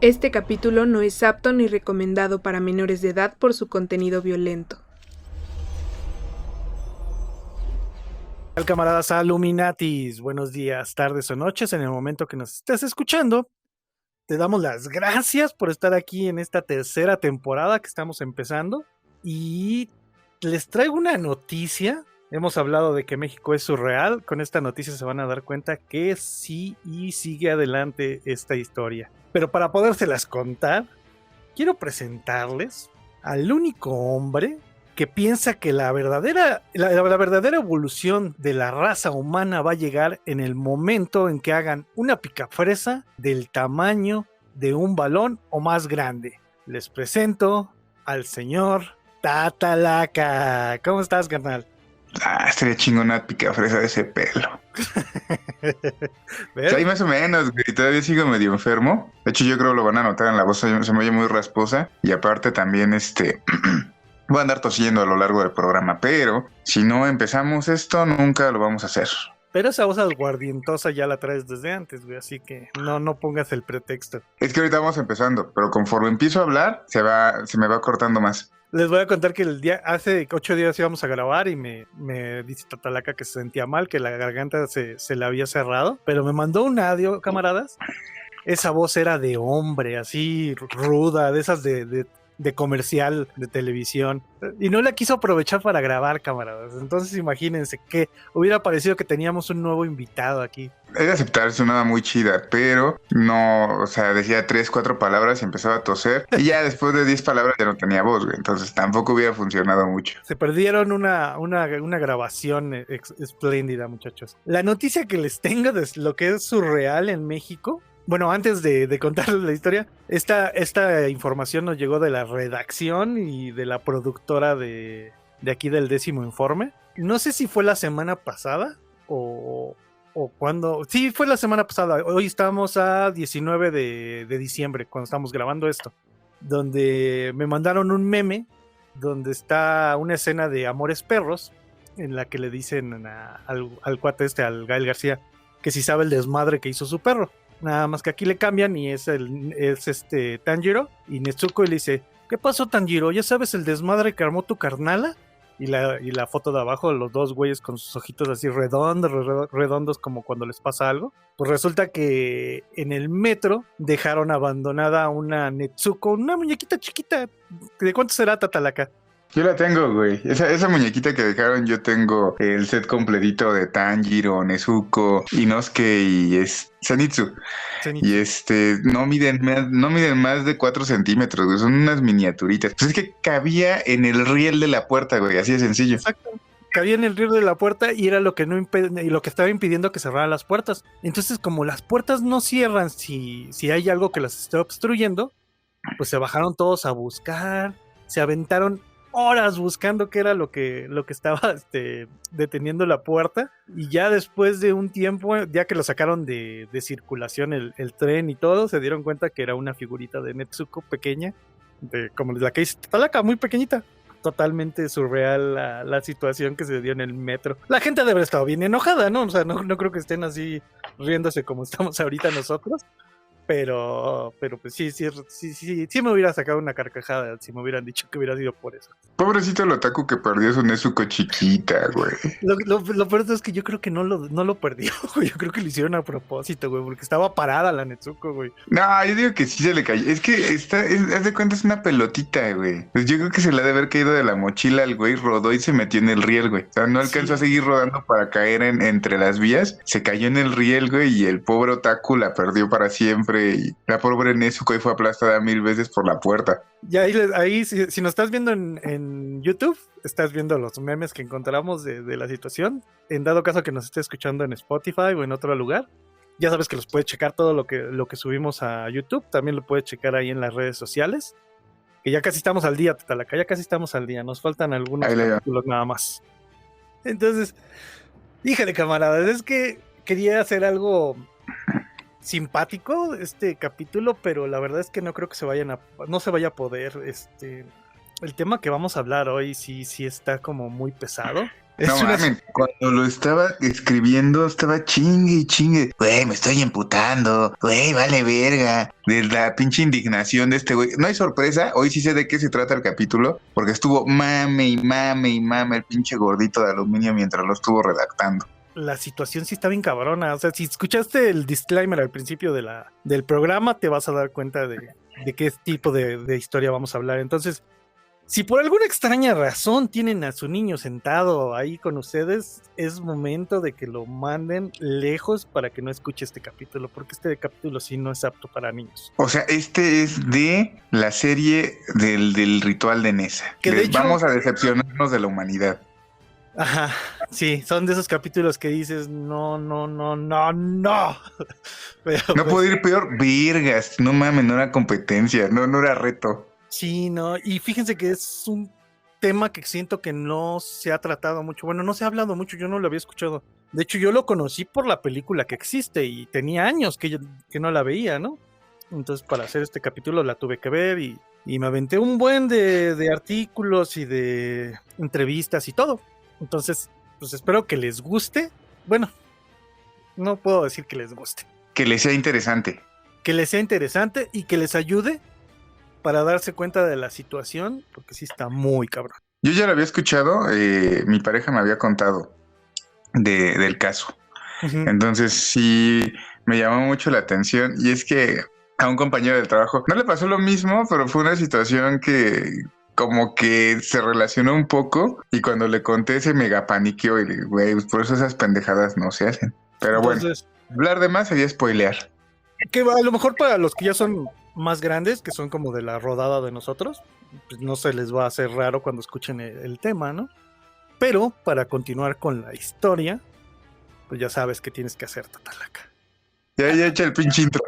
Este capítulo no es apto ni recomendado para menores de edad por su contenido violento. Hola camaradas Illuminatis, buenos días, tardes o noches en el momento que nos estés escuchando. Te damos las gracias por estar aquí en esta tercera temporada que estamos empezando y les traigo una noticia. Hemos hablado de que México es surreal, con esta noticia se van a dar cuenta que sí y sigue adelante esta historia. Pero para podérselas contar, quiero presentarles al único hombre que piensa que la verdadera evolución de la raza humana va a llegar en el momento en que hagan una picafresa del tamaño de un balón o más grande. Les presento al señor Tatalaca. ¿Cómo estás, carnal? Estaría chingona picafresa de ese pelo. ¿Ves? Sí, más o menos, güey. Todavía sigo medio enfermo. De hecho, yo creo que lo van a notar en la voz. Se me oye muy rasposa. Y aparte también, voy a andar tosiendo a lo largo del programa. Pero si no empezamos esto, nunca lo vamos a hacer. Pero esa voz aguardientosa ya la traes desde antes, güey. Así que no pongas el pretexto. Es que ahorita vamos empezando. Pero conforme empiezo a hablar, se me va cortando más. Les voy a contar que hace 8 días íbamos a grabar y me dice Tatalaca que se sentía mal, que la garganta se le había cerrado, pero me mandó un audio, camaradas. Esa voz era de hombre, así ruda, de esas de comercial de televisión, y no la quiso aprovechar para grabar, camaradas. Entonces imagínense que hubiera parecido que teníamos un nuevo invitado aquí. He de aceptar, sonaba muy chida, pero no, o sea, decía 3, 4 palabras y empezaba a toser. Y ya después de 10 palabras ya no tenía voz, güey. Entonces tampoco hubiera funcionado mucho. Se perdieron una grabación espléndida, muchachos. La noticia que les tengo de lo que es surreal en México. Bueno, antes de contarles la historia, esta información nos llegó de la redacción y de la productora de aquí del 10º Informe. No sé si fue la semana pasada o cuando. Sí, fue la semana pasada. Hoy estamos a 19 de diciembre, cuando estamos grabando esto. Donde me mandaron un meme donde está una escena de Amores Perros en la que le dicen al cuate al Gael García, que si sabe el desmadre que hizo su perro. Nada más que aquí le cambian y es Tanjiro y Nezuko, y le dice: ¿qué pasó, Tanjiro? ¿Ya sabes el desmadre que armó tu carnala? Y la foto de abajo, los dos güeyes con sus ojitos así redondos como cuando les pasa algo. Pues resulta que en el metro dejaron abandonada una Nezuko, una muñequita chiquita. ¿De cuánto será, Tatalaca? Yo la tengo, güey. Esa muñequita que dejaron, yo tengo el set completito de Tanjiro, Nezuko, Inosuke y Zenitsu. Y no miden más de 4 centímetros, güey. Son unas miniaturitas. Pues es que cabía en el riel de la puerta, güey. Así de sencillo. Exacto. Cabía en el riel de la puerta y era lo que lo que estaba impidiendo que cerraran las puertas. Entonces, como las puertas no cierran si hay algo que las esté obstruyendo, pues se bajaron todos a buscar, se aventaron horas buscando qué era lo que estaba deteniendo la puerta, y ya después de un tiempo, ya que lo sacaron de circulación el tren y todo, se dieron cuenta que era una figurita de Nezuko pequeña, como la que dice Tatalaca, muy pequeñita. Totalmente surreal la situación que se dio en el metro. La gente debe haber estado bien enojada, ¿no? O sea, no creo que estén así riéndose como estamos ahorita nosotros. Pero pues sí me hubiera sacado una carcajada si me hubieran dicho que hubiera sido por eso. Pobrecito el otaku que perdió su Nezuko chiquita, güey. Lo peor es que yo creo que no lo perdió, güey. Yo creo que lo hicieron a propósito, güey, porque estaba parada la Nezuko, güey. No, yo digo que sí se le cayó. Es que haz de cuenta, es una pelotita, güey. Pues yo creo que se le ha de haber caído de la mochila al güey, rodó y se metió en el riel, güey. O sea, no alcanzó a seguir rodando para caer entre las vías. Se cayó en el riel, güey, y el pobre otaku la perdió para siempre. Y la pobre Nezuko fue aplastada 1000 veces por la puerta. Y ahí si nos estás viendo en YouTube, estás viendo los memes que encontramos de la situación. En dado caso que nos estés escuchando en Spotify o en otro lugar, ya sabes que los puedes checar todo lo que subimos a YouTube. También lo puedes checar ahí en las redes sociales. Que ya casi estamos al día, Tatalaca, ya casi estamos al día. Nos faltan algunos capítulos nada más. Entonces, híjole, camaradas, es que quería hacer algo simpático este capítulo, pero la verdad es que no creo que no se vaya a poder. El tema que vamos a hablar hoy sí está como muy pesado. Es No una... mames, cuando lo estaba escribiendo, estaba chingue y chingue. Güey, me estoy emputando. Güey, vale verga. De la pinche indignación de este güey. No hay sorpresa, hoy sí sé de qué se trata el capítulo, porque estuvo mame y mame y mame el pinche gordito de aluminio mientras lo estuvo redactando. La situación sí está bien cabrona. O sea, si escuchaste el disclaimer al principio del programa, te vas a dar cuenta de qué tipo de historia vamos a hablar. Entonces, si por alguna extraña razón tienen a su niño sentado ahí con ustedes, es momento de que lo manden lejos para que no escuche este capítulo, porque este capítulo sí no es apto para niños. O sea, este es de la serie del ritual de Nessa. Que de hecho... Vamos a decepcionarnos de la humanidad. Ajá, sí, son de esos capítulos que dices, no. Pero, No pues, puedo ir peor, virgas. No mames, no era competencia, no era reto. sí, no, y fíjense que es un tema que siento que no se ha tratado mucho. Bueno, no se ha hablado mucho, yo no lo había escuchado. De hecho, yo lo conocí por la película que existe y tenía años que no la veía, ¿no? Entonces, para hacer este capítulo la tuve que ver y me aventé un buen de artículos y de entrevistas y todo. Entonces, pues espero que les guste. Bueno, no puedo decir que les guste. Que les sea interesante. Que les sea interesante y que les ayude para darse cuenta de la situación, porque sí está muy cabrón. Yo ya lo había escuchado, mi pareja me había contado del caso. Uh-huh. Entonces sí me llamó mucho la atención y es que a un compañero del trabajo no le pasó lo mismo, pero fue una situación que como que se relacionó un poco y cuando le conté se mega paniqueó y le digo, güey, pues por eso esas pendejadas no se hacen. Pero entonces, bueno, hablar de más sería spoilear. Que a lo mejor para los que ya son más grandes, que son como de la rodada de nosotros, pues no se les va a hacer raro cuando escuchen el tema, ¿no? Pero para continuar con la historia, pues ya sabes qué tienes que hacer, Tatalaca. Ya echa el pinche intro.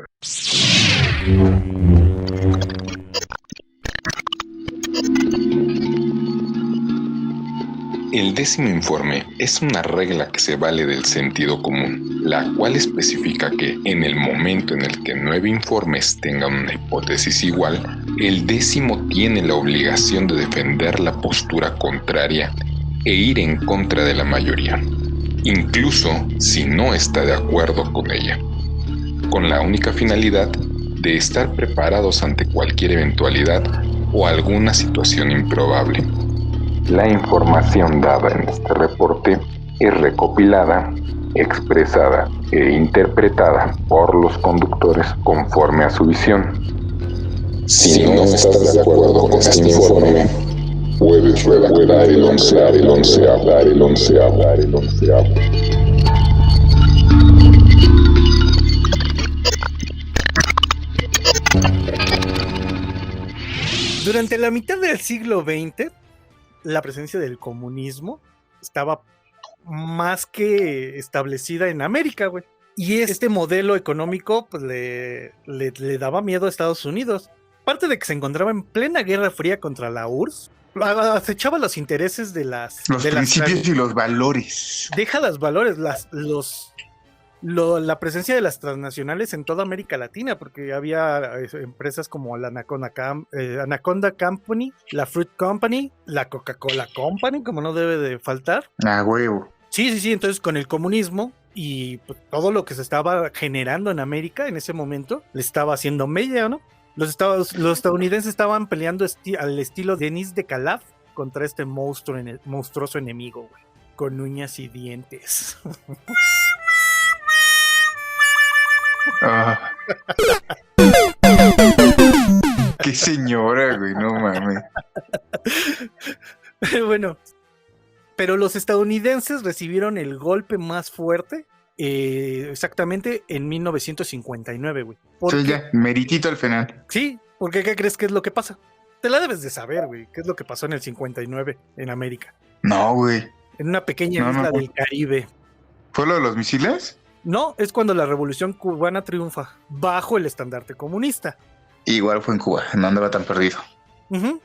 El 10º informe es una regla que se vale del sentido común, la cual especifica que en el momento en el que 9 informes tengan una hipótesis igual, el 10º tiene la obligación de defender la postura contraria e ir en contra de la mayoría, incluso si no está de acuerdo con ella, con la única finalidad de estar preparados ante cualquier eventualidad o alguna situación improbable. La información dada en este reporte es recopilada, expresada e interpretada por los conductores conforme a su visión. Si no estás de acuerdo con este informe, puedes redactar el onceavo. Durante la mitad del siglo XX, la presencia del comunismo estaba más que establecida en América, güey. Y este modelo económico pues, le daba miedo a Estados Unidos. Aparte de que se encontraba en plena Guerra Fría contra la URSS, acechaba los intereses de los principios y los valores. Deja los valores, la presencia de las transnacionales en toda América Latina, porque había empresas como la Anaconda Company, la Fruit Company, la Coca-Cola Company, como no debe de faltar. Ah, huevo. Sí, entonces con el comunismo y pues, todo lo que se estaba generando en América en ese momento, le estaba haciendo mella, ¿no? Los estadounidenses estaban peleando al estilo Denis de Calaf contra este monstruoso enemigo, güey, con uñas y dientes. Ah. Qué señora, güey, no mames. Bueno, pero los estadounidenses recibieron el golpe más fuerte exactamente en 1959, güey. Sí, ya, meritito al final. Sí, porque ¿qué crees que es lo que pasa? Te la debes de saber, güey, qué es lo que pasó en el 59 en América. No, güey. En una pequeña isla del Caribe. ¿Fue lo de los misiles? No, es cuando la Revolución Cubana triunfa bajo el estandarte comunista. Igual fue en Cuba, no andaba tan perdido. Uh-huh.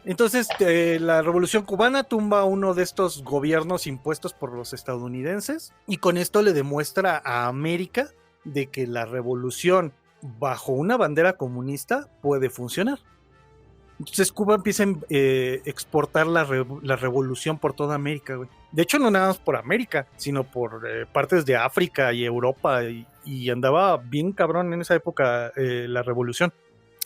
Entonces, la Revolución Cubana tumba uno de estos gobiernos impuestos por los estadounidenses y con esto le demuestra a América de que la revolución bajo una bandera comunista puede funcionar. Entonces Cuba empieza a exportar la revolución por toda América, güey. De hecho, no nada más por América, sino por partes de África y Europa, y andaba bien cabrón en esa época la revolución.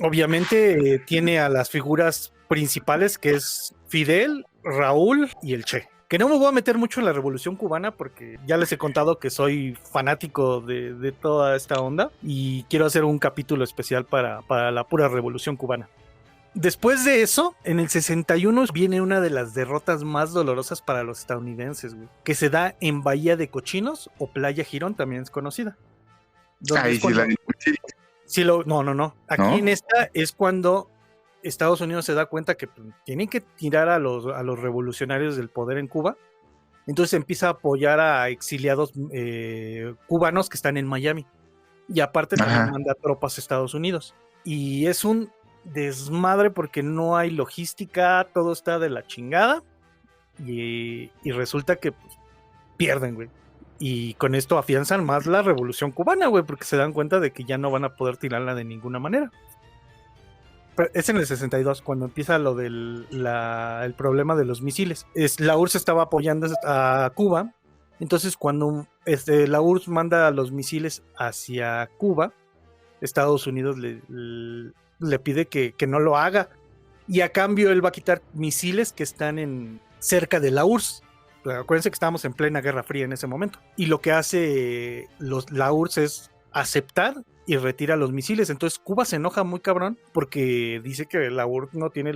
Obviamente tiene a las figuras principales, que es Fidel, Raúl y el Che. Que no me voy a meter mucho en la revolución cubana porque ya les he contado que soy fanático de toda esta onda y quiero hacer un capítulo especial para la pura revolución cubana. Después de eso, en el 61 viene una de las derrotas más dolorosas para los estadounidenses, güey, que se da en Bahía de Cochinos o Playa Girón, también es conocida. Ahí sí la discutí. Sí, no. Aquí ¿No? en esta es cuando Estados Unidos se da cuenta que tienen que tirar a los revolucionarios del poder en Cuba. Entonces empieza a apoyar a exiliados cubanos que están en Miami. Y aparte también manda tropas a Estados Unidos. Y es un desmadre porque no hay logística, todo está de la chingada. Y resulta que pues, pierden, güey. Y con esto afianzan más la revolución cubana, güey, porque se dan cuenta de que ya no van a poder tirarla de ninguna manera. Pero es en el 62 cuando empieza lo del el problema de los misiles. La URSS estaba apoyando a Cuba. Entonces cuando la URSS manda los misiles hacia Cuba, Estados Unidos le pide que no lo haga. Y a cambio él va a quitar misiles que están cerca de la URSS. Acuérdense que estábamos en plena Guerra Fría en ese momento. Y lo que hace la URSS es aceptar y retira los misiles. Entonces Cuba se enoja muy cabrón porque dice que la URSS no tiene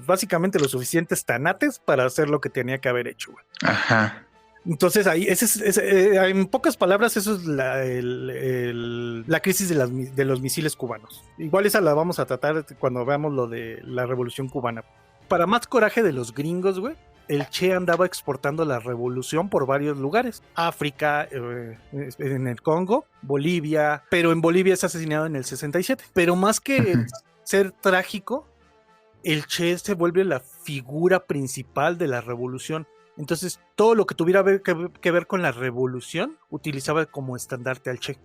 básicamente los suficientes tanates para hacer lo que tenía que haber hecho, güey. Ajá. Entonces ahí, en pocas palabras, eso es la crisis de los misiles cubanos. Igual esa la vamos a tratar cuando veamos lo de la revolución cubana. Para más coraje de los gringos, güey, el Che andaba exportando la revolución por varios lugares. África, en el Congo, Bolivia, pero en Bolivia es asesinado en el 67. Pero más que ser trágico, el Che se vuelve la figura principal de la revolución. Entonces, todo lo que tuviera que ver con la revolución, utilizaba como estandarte al Che,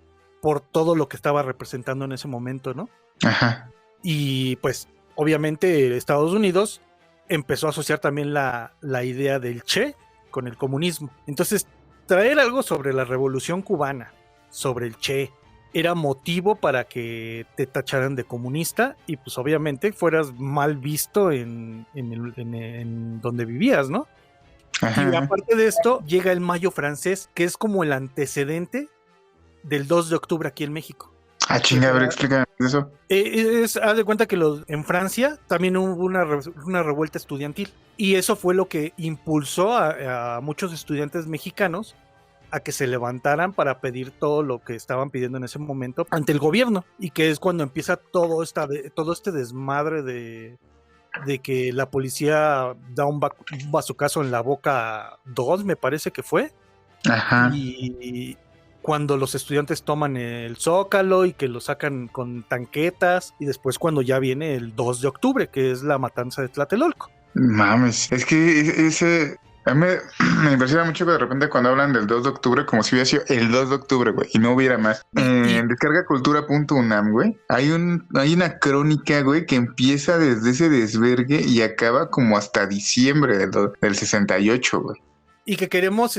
por todo lo que estaba representando en ese momento, ¿no? Ajá. Y pues, obviamente, Estados Unidos empezó a asociar también la idea del Che con el comunismo. Entonces, traer algo sobre la revolución cubana, sobre el Che, era motivo para que te tacharan de comunista y pues obviamente fueras mal visto en donde vivías, ¿no? Ajá. Y aparte de esto, llega el Mayo francés, que es como el antecedente del 2 de octubre aquí en México. Ah, chinga, a ver, explícame eso. Haz de cuenta que en Francia también hubo una revuelta estudiantil. Y eso fue lo que impulsó a muchos estudiantes mexicanos a que se levantaran para pedir todo lo que estaban pidiendo en ese momento ante el gobierno. Y que es cuando empieza todo este desmadre de que la policía da un bazucazo en la boca 2, me parece que fue. Ajá. Y cuando los estudiantes toman el Zócalo y que lo sacan con tanquetas, y después cuando ya viene el 2 de octubre, que es la matanza de Tlatelolco. Mames, es que ese... A mí me impresiona mucho que de repente cuando hablan del 2 de octubre, como si hubiera sido el 2 de octubre, güey, y no hubiera más. En descargacultura.unam, güey, hay una crónica, güey, que empieza desde ese desvergue y acaba como hasta diciembre del 68, güey. Y que queremos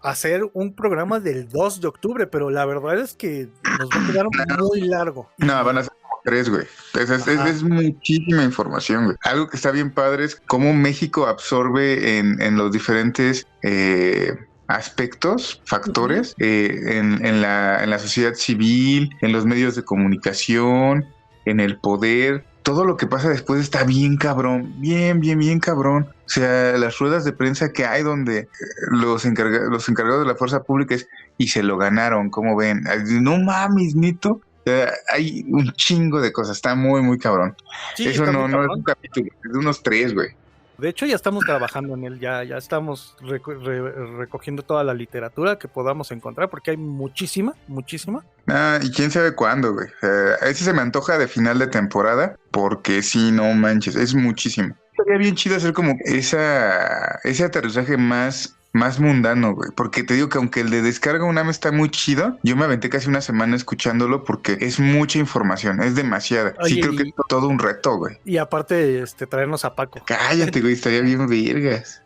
hacer un programa del 2 de octubre, pero la verdad es que nos va a quedar muy largo. No, van a ser 3, güey. Es muchísima información, güey. Algo que está bien padre es cómo México absorbe en los diferentes aspectos, factores, en la sociedad civil, en los medios de comunicación, en el poder. Todo lo que pasa después está bien cabrón, bien cabrón. O sea, las ruedas de prensa que hay donde los encargados de la fuerza pública y se lo ganaron, ¿cómo ven? No mames, Nito. Hay un chingo de cosas, está muy cabrón. Sí, eso no cabrón. Es un capítulo, es de unos 3, güey. De hecho, ya estamos trabajando en él, ya estamos recogiendo toda la literatura que podamos encontrar, porque hay muchísima. Y quién sabe cuándo, güey. Ese se me antoja de final de temporada, porque sí, no manches, es muchísimo. Sería bien chido hacer como ese aterrizaje más más mundano, güey. Porque te digo que aunque el de Descarga UNAM está muy chido, yo me aventé casi una semana escuchándolo porque es mucha información, es demasiada. Sí, Oye, creo que es todo un reto, güey. Y aparte, traernos a Paco. Cállate, güey, estaría bien vergas.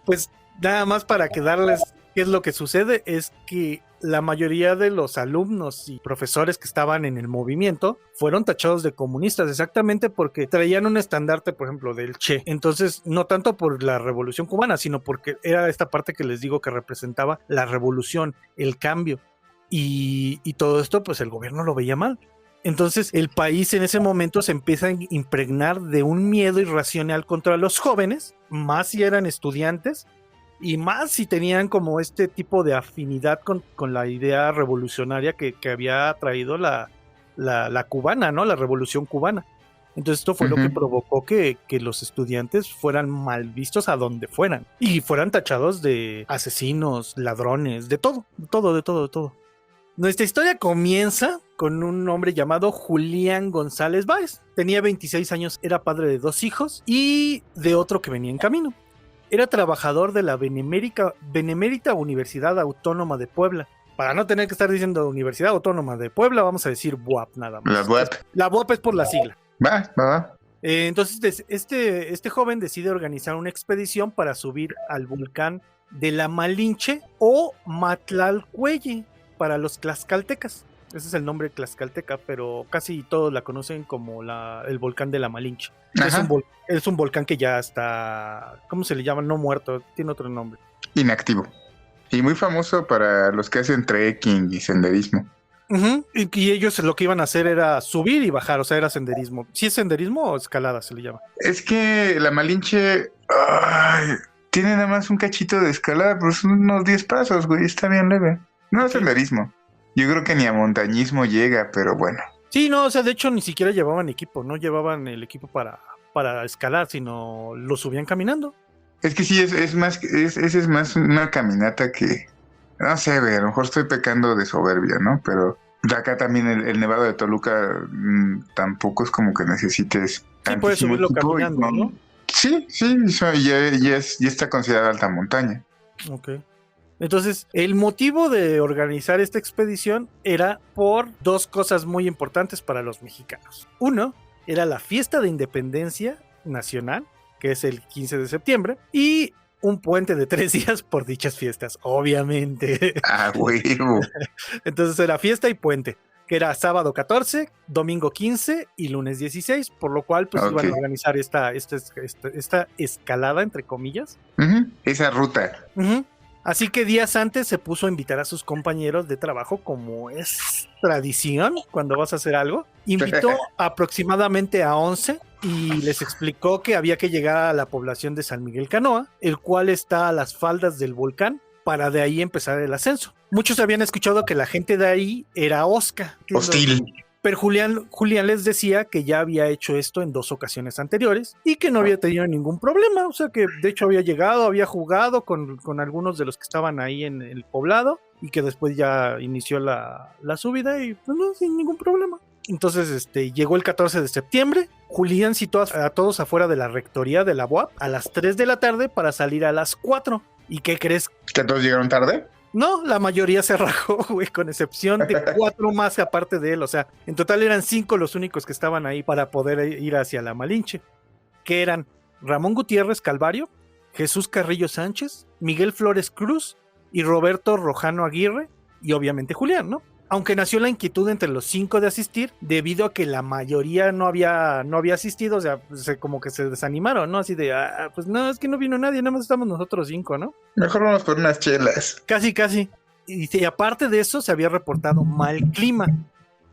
Pues nada más para quedarles qué es lo que sucede, es que la mayoría de los alumnos y profesores que estaban en el movimiento fueron tachados de comunistas, exactamente porque traían un estandarte, por ejemplo, del Che. Entonces, no tanto por la Revolución Cubana, sino porque era esta parte que les digo que representaba la revolución, el cambio. Y todo esto, pues el gobierno lo veía mal. Entonces el país en ese momento se empieza a impregnar de un miedo irracional contra los jóvenes, más si eran estudiantes y más si tenían como este tipo de afinidad con la idea revolucionaria que había traído la cubana, ¿no? La revolución cubana. Entonces esto fue lo que provocó que los estudiantes fueran mal vistos a donde fueran y fueran tachados de asesinos, ladrones, de todo. Nuestra historia comienza con un hombre llamado Julián González Báez. Tenía 26 años, era padre de 2 hijos y de otro que venía en camino. Era trabajador de la Benemérita Universidad Autónoma de Puebla. Para no tener que estar diciendo Universidad Autónoma de Puebla, vamos a decir BUAP nada más. La BUAP. La BUAP es por la sigla. Va. Entonces este joven decide organizar una expedición para subir al volcán de la Malinche o Matlalcueye para los tlaxcaltecas. Ese es el nombre tlaxcalteca, pero casi todos la conocen como el volcán de la Malinche. Es un volcán que ya está, ¿cómo se le llama? No muerto, tiene otro nombre. Inactivo. Y muy famoso para los que hacen trekking y senderismo. Y ellos lo que iban a hacer era subir y bajar, o sea, era senderismo. ¿Sí es senderismo o escalada se le llama? Es que la Malinche tiene nada más un cachito de escalada, pero son unos 10 pasos, güey, está bien leve. No es senderismo. Yo creo que ni a montañismo llega, pero bueno. Sí, no, o sea, de hecho ni siquiera llevaban equipo, no llevaban el equipo para escalar, sino lo subían caminando. Es que sí, ese es más una caminata que, no sé, güey, a lo mejor estoy pecando de soberbia, ¿no? Pero de acá también el Nevado de Toluca tampoco es como que necesites. Sí, puedes subirlo caminando, ¿no? Sí, ya está considerada alta montaña. Ok. Entonces, el motivo de organizar esta expedición era por 2 cosas muy importantes para los mexicanos. Uno, era la fiesta de independencia nacional, que es el 15 de septiembre, y un puente de 3 días por dichas fiestas, obviamente. Ah, huevo. Entonces era fiesta y puente, que era sábado 14, domingo 15 y lunes 16, por lo cual pues iban a organizar esta escalada, entre comillas. Esa ruta. Así que días antes se puso a invitar a sus compañeros de trabajo, como es tradición cuando vas a hacer algo. Invitó aproximadamente a 11 y les explicó que había que llegar a la población de San Miguel Canoa, el cual está a las faldas del volcán, para de ahí empezar el ascenso. Muchos habían escuchado que la gente de ahí era osca. Hostil. Pero Julián les decía que ya había hecho esto en 2 ocasiones anteriores y que no había tenido ningún problema. O sea que de hecho había llegado, había jugado con algunos de los que estaban ahí en el poblado y que después ya inició la subida y pues no, sin ningún problema. Entonces llegó el 14 de septiembre. Julián citó a todos afuera de la rectoría de la UAP a las 3 de la tarde para salir a las 4. ¿Y qué crees? ¿Que todos llegaron tarde? No, la mayoría se rajó, güey, con excepción de 4 más aparte de él. O sea, en total eran 5 los únicos que estaban ahí para poder ir hacia la Malinche, que eran Ramón Gutiérrez Calvario, Jesús Carrillo Sánchez, Miguel Flores Cruz y Roberto Rojano Aguirre, y obviamente Julián, ¿no? Aunque nació la inquietud entre los 5 de asistir, debido a que la mayoría no había asistido, o sea, como que se desanimaron, ¿no? Así de, pues no, es que no vino nadie, nada más estamos nosotros 5, ¿no? Mejor vamos por unas chelas. Casi. Y aparte de eso, se había reportado mal clima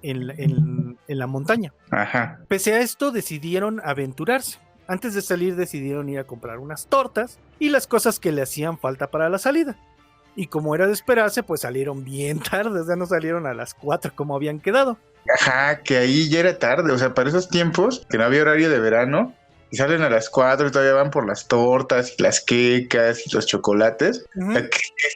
en la montaña. Ajá. Pese a esto, decidieron aventurarse. Antes de salir, decidieron ir a comprar unas tortas y las cosas que le hacían falta para la salida. Y como era de esperarse, pues salieron bien tarde, o sea, no salieron a las 4 como habían quedado. Ajá, que ahí ya era tarde, o sea, para esos tiempos, que no había horario de verano, y salen a las 4 y todavía van por las tortas y las quecas y los chocolates.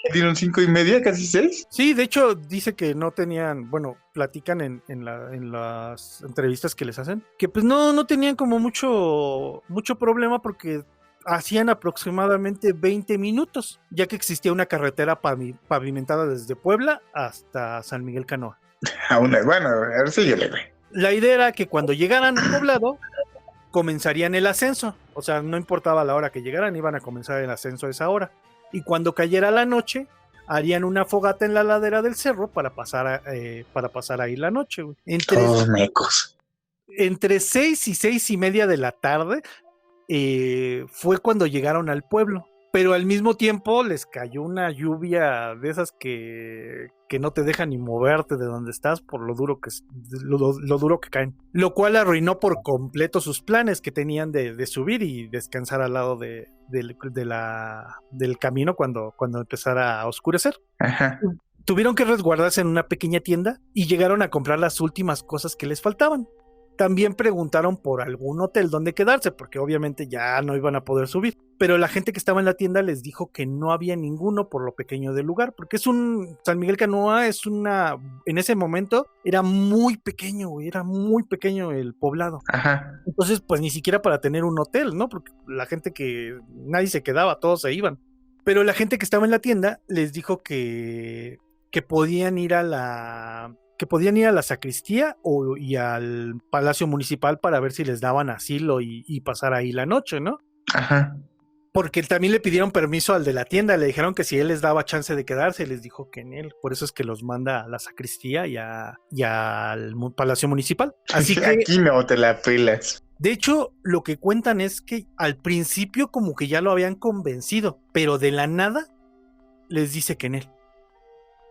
¿Salieron 5:30, casi 6? Sí, de hecho, dice que no tenían, bueno, platican en las entrevistas que les hacen, que pues no tenían como mucho problema porque hacían aproximadamente 20 minutos, ya que existía una carretera pavimentada desde Puebla hasta San Miguel Canoa. Bueno, a ver, síguele, güey. La idea era que cuando llegaran al poblado, comenzarían el ascenso. O sea, no importaba la hora que llegaran, iban a comenzar el ascenso a esa hora. Y cuando cayera la noche, harían una fogata en la ladera del cerro para pasar ahí la noche, güey. Todos mecos. Entre 6 y 6:30 de la tarde fue cuando llegaron al pueblo. Pero al mismo tiempo les cayó una lluvia de esas que no te dejan ni moverte de donde estás por lo duro que caen. Lo cual arruinó por completo sus planes que tenían de subir y descansar al lado del camino cuando empezara a oscurecer. Ajá. Tuvieron que resguardarse en una pequeña tienda y llegaron a comprar las últimas cosas que les faltaban. También preguntaron por algún hotel donde quedarse, porque obviamente ya no iban a poder subir. Pero la gente que estaba en la tienda les dijo que no había ninguno por lo pequeño del lugar, porque San Miguel Canoa en ese momento era muy pequeño, güey, era muy pequeño el poblado. Ajá. Entonces, pues ni siquiera para tener un hotel, ¿no? Porque nadie se quedaba, todos se iban. Pero la gente que estaba en la tienda les dijo que podían ir a la sacristía y al Palacio Municipal para ver si les daban asilo y pasar ahí la noche, ¿no? Ajá. Porque también le pidieron permiso al de la tienda, le dijeron que si él les daba chance de quedarse, les dijo que en él. Por eso es que los manda a la sacristía y al Palacio Municipal. Así que aquí no te la pelas. De hecho, lo que cuentan es que al principio como que ya lo habían convencido, pero de la nada les dice que en él.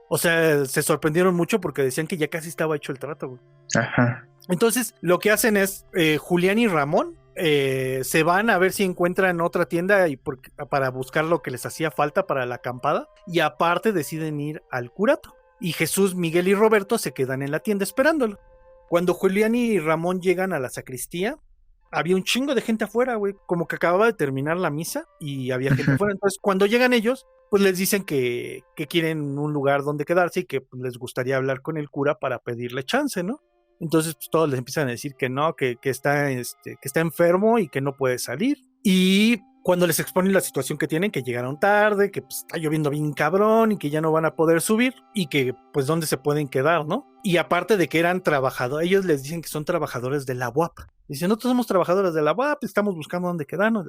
O sea, se sorprendieron mucho porque decían que ya casi estaba hecho el trato, güey. Ajá. Entonces, lo que hacen es, Julián y Ramón se van a ver si encuentran otra tienda para buscar lo que les hacía falta para la acampada. Y aparte deciden ir al curato. Y Jesús, Miguel y Roberto se quedan en la tienda esperándolo. Cuando Julián y Ramón llegan a la sacristía, había un chingo de gente afuera, güey. Como que acababa de terminar la misa y había gente afuera. Entonces, cuando llegan ellos, pues les dicen que quieren un lugar donde quedarse y que pues, les gustaría hablar con el cura para pedirle chance, ¿no? Entonces pues, todos les empiezan a decir que no, que está enfermo y que no puede salir. Y cuando les exponen la situación que tienen, que llegaron tarde, que pues, está lloviendo bien cabrón y que ya no van a poder subir y que pues dónde se pueden quedar, ¿no? Y aparte de que eran trabajadores, ellos les dicen que son trabajadores de la UAP. Dicen, nosotros somos trabajadores de la UAP, estamos buscando dónde quedarnos.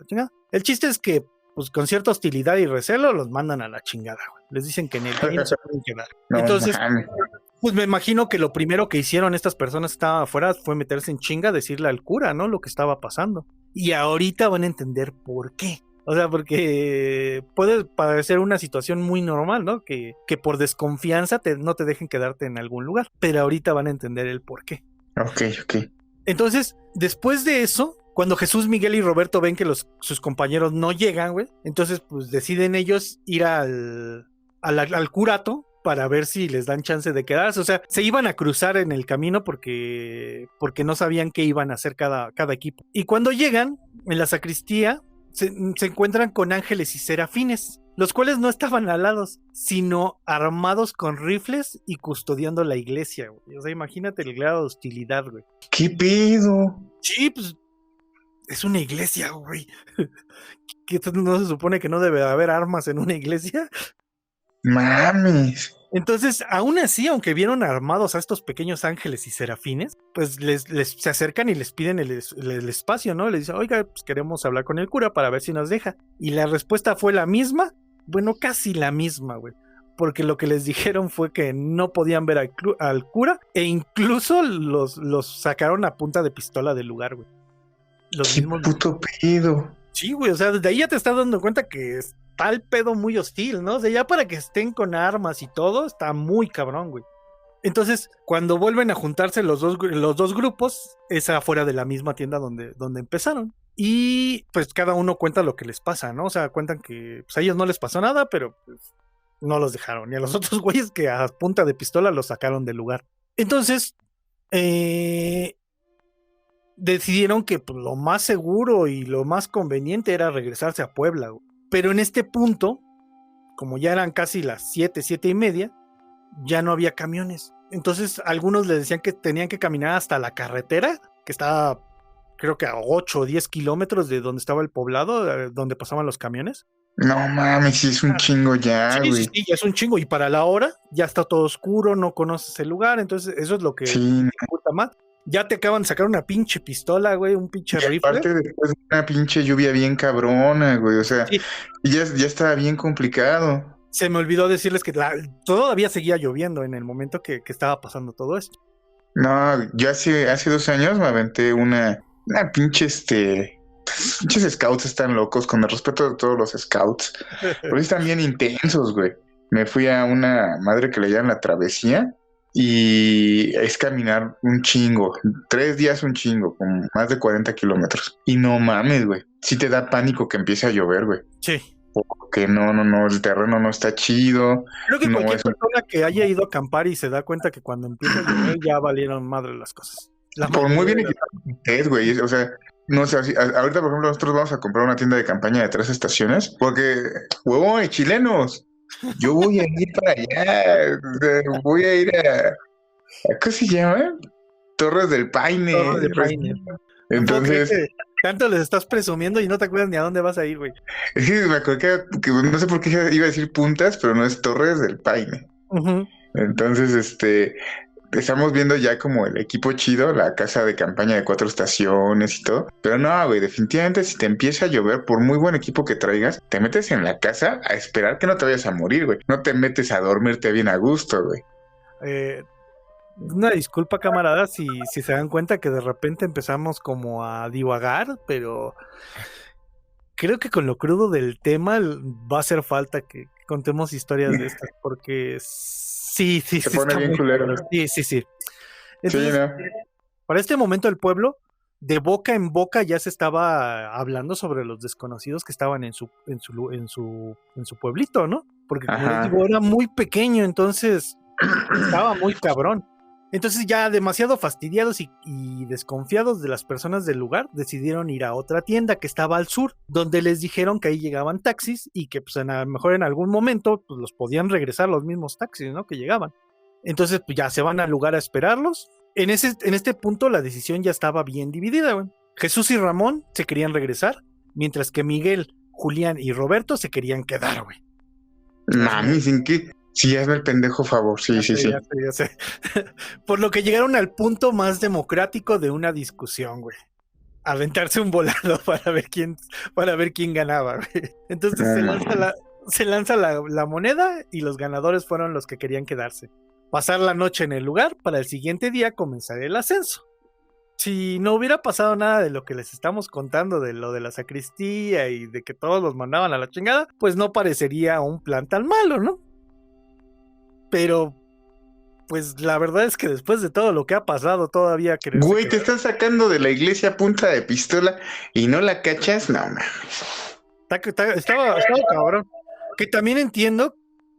El chiste es que pues con cierta hostilidad y recelo los mandan a la chingada, güey. Les dicen que en el camino se pueden quedar. No, entonces, man. pues me imagino que lo primero que hicieron estas personas que estaban afuera fue meterse en chinga, decirle al cura, ¿no? Lo que estaba pasando. Y ahorita van a entender por qué. O sea, porque puede parecer una situación muy normal, ¿no? Que por desconfianza no te dejen quedarte en algún lugar. Pero ahorita van a entender el por qué. Ok. Entonces, después de eso, cuando Jesús, Miguel y Roberto ven que sus compañeros no llegan, güey, entonces pues deciden ellos ir al curato para ver si les dan chance de quedarse. O sea, se iban a cruzar en el camino porque no sabían qué iban a hacer cada equipo. Y cuando llegan, en la sacristía, se encuentran con ángeles y serafines, los cuales no estaban alados, sino armados con rifles y custodiando la iglesia, güey. O sea, imagínate el grado de hostilidad, güey. ¿Qué pedo? Sí, pues es una iglesia, güey. ¿Qué no se supone que no debe haber armas en una iglesia? Mames. Entonces, aún así, aunque vieron armados a estos pequeños ángeles y serafines, pues se acercan y les piden el espacio, ¿no? Les dicen, oiga, pues queremos hablar con el cura para ver si nos deja. Y la respuesta fue la misma, bueno, casi la misma, güey. Porque lo que les dijeron fue que no podían ver al cura e incluso los sacaron a punta de pistola del lugar, güey. ¿Qué puto pedo? Sí, güey, o sea, desde ahí ya te estás dando cuenta que está el pedo muy hostil, ¿no? O sea, ya para que estén con armas y todo, está muy cabrón, güey. Entonces, cuando vuelven a juntarse los dos grupos, es afuera de la misma tienda donde empezaron. Y pues cada uno cuenta lo que les pasa, ¿no? O sea, cuentan que pues, a ellos no les pasó nada, pero pues, no los dejaron. Y a los otros güeyes que a punta de pistola los sacaron del lugar. Entonces, decidieron que pues, lo más seguro y lo más conveniente era regresarse a Puebla, güey. Pero en este punto, como ya eran casi las 7:30, ya no había camiones. Entonces algunos les decían que tenían que caminar hasta la carretera, que estaba creo que a 8 o 10 kilómetros de donde estaba el poblado, donde pasaban los camiones. No mames, sí es un chingo ya, Sí, güey. sí, sí, ya es un chingo. Y para la hora ya está todo oscuro, no conoces el lugar. Entonces, eso es lo que Sí, dificulta más. Ya te acaban de sacar una pinche pistola, güey, un pinche rifle. aparte después de una pinche lluvia bien cabrona, güey. O sea, Sí, y ya estaba bien complicado. se me olvidó decirles que todavía seguía lloviendo en el momento que estaba pasando todo esto. No, yo hace 2 años me aventé una pinche pinches scouts están locos, con el respeto de todos los scouts. Pero están bien intensos, güey. Me fui a una madre que le llaman la travesía y es caminar un chingo. 3 días un chingo, con más de 40 kilómetros. Y no mames, güey. Sí te da pánico que empiece a llover, güey. Sí. Porque no, el terreno no está chido. Creo que No, cualquier es un- persona que haya ido a acampar y se da cuenta que cuando empieza a llover ya valieron madre las cosas. La Por muy mayoría bien de las- equipado que estés, güey. O sea, no sé, ahorita, por ejemplo, nosotros vamos a comprar una tienda de campaña de 3 estaciones porque, huevón, chilenos, yo voy a ir para allá. O sea, voy a ir ¿qué se llama? Torres del Paine. Torres del Paine. Entonces, No puedo creer que tanto les estás presumiendo y no te acuerdas ni a dónde vas a ir, güey. es que me acuerdo que no sé por qué iba a decir puntas, pero no es Torres del Paine. Ujú. Entonces, estamos viendo ya como el equipo chido, la casa de campaña de 4 estaciones y todo. Pero no, güey, definitivamente si te empieza a llover, por muy buen equipo que traigas, te metes en la casa a esperar que no te vayas a morir, güey. No te metes a dormirte bien a gusto, güey. Una disculpa, camaradas, si se dan cuenta que de repente empezamos como a divagar, pero creo que con lo crudo del tema va a hacer falta que contemos historias de estas, porque sí, Se pone está bien muy culero. cabrón. Sí. Sí, Entonces, ¿no? para este momento el pueblo, de boca en boca ya se estaba hablando sobre los desconocidos que estaban en su pueblito, ¿no? Porque como les Ajá. digo, era muy pequeño, entonces estaba muy cabrón. Entonces ya demasiado fastidiados y desconfiados de las personas del lugar, decidieron ir a otra tienda que estaba al sur, donde les dijeron que ahí llegaban taxis y que pues a lo mejor en algún momento pues los podían regresar los mismos taxis, ¿no? Que llegaban. Entonces pues ya se van al lugar a esperarlos. En este punto la decisión ya estaba bien dividida, güey. Jesús y Ramón se querían regresar, mientras que Miguel, Julián y Roberto se querían quedar, güey. Mami, sin que... Sí, hazme el pendejo favor. Sí. Ya sé. Por lo que llegaron al punto más democrático de una discusión, güey. Aventarse un volado para ver quién ganaba, güey. Entonces se lanza la moneda y los ganadores fueron los que querían quedarse. Pasar la noche en el lugar para el siguiente día comenzar el ascenso. Si no hubiera pasado nada de lo que les estamos contando, de lo de la sacristía y de que todos los mandaban a la chingada, pues no parecería un plan tan malo, ¿no? Pero, pues la verdad es que después de todo lo que ha pasado, todavía creerse Güey, que... te están sacando de la iglesia a punta de pistola y no la cachas, no, man. Estaba cabrón. Que también entiendo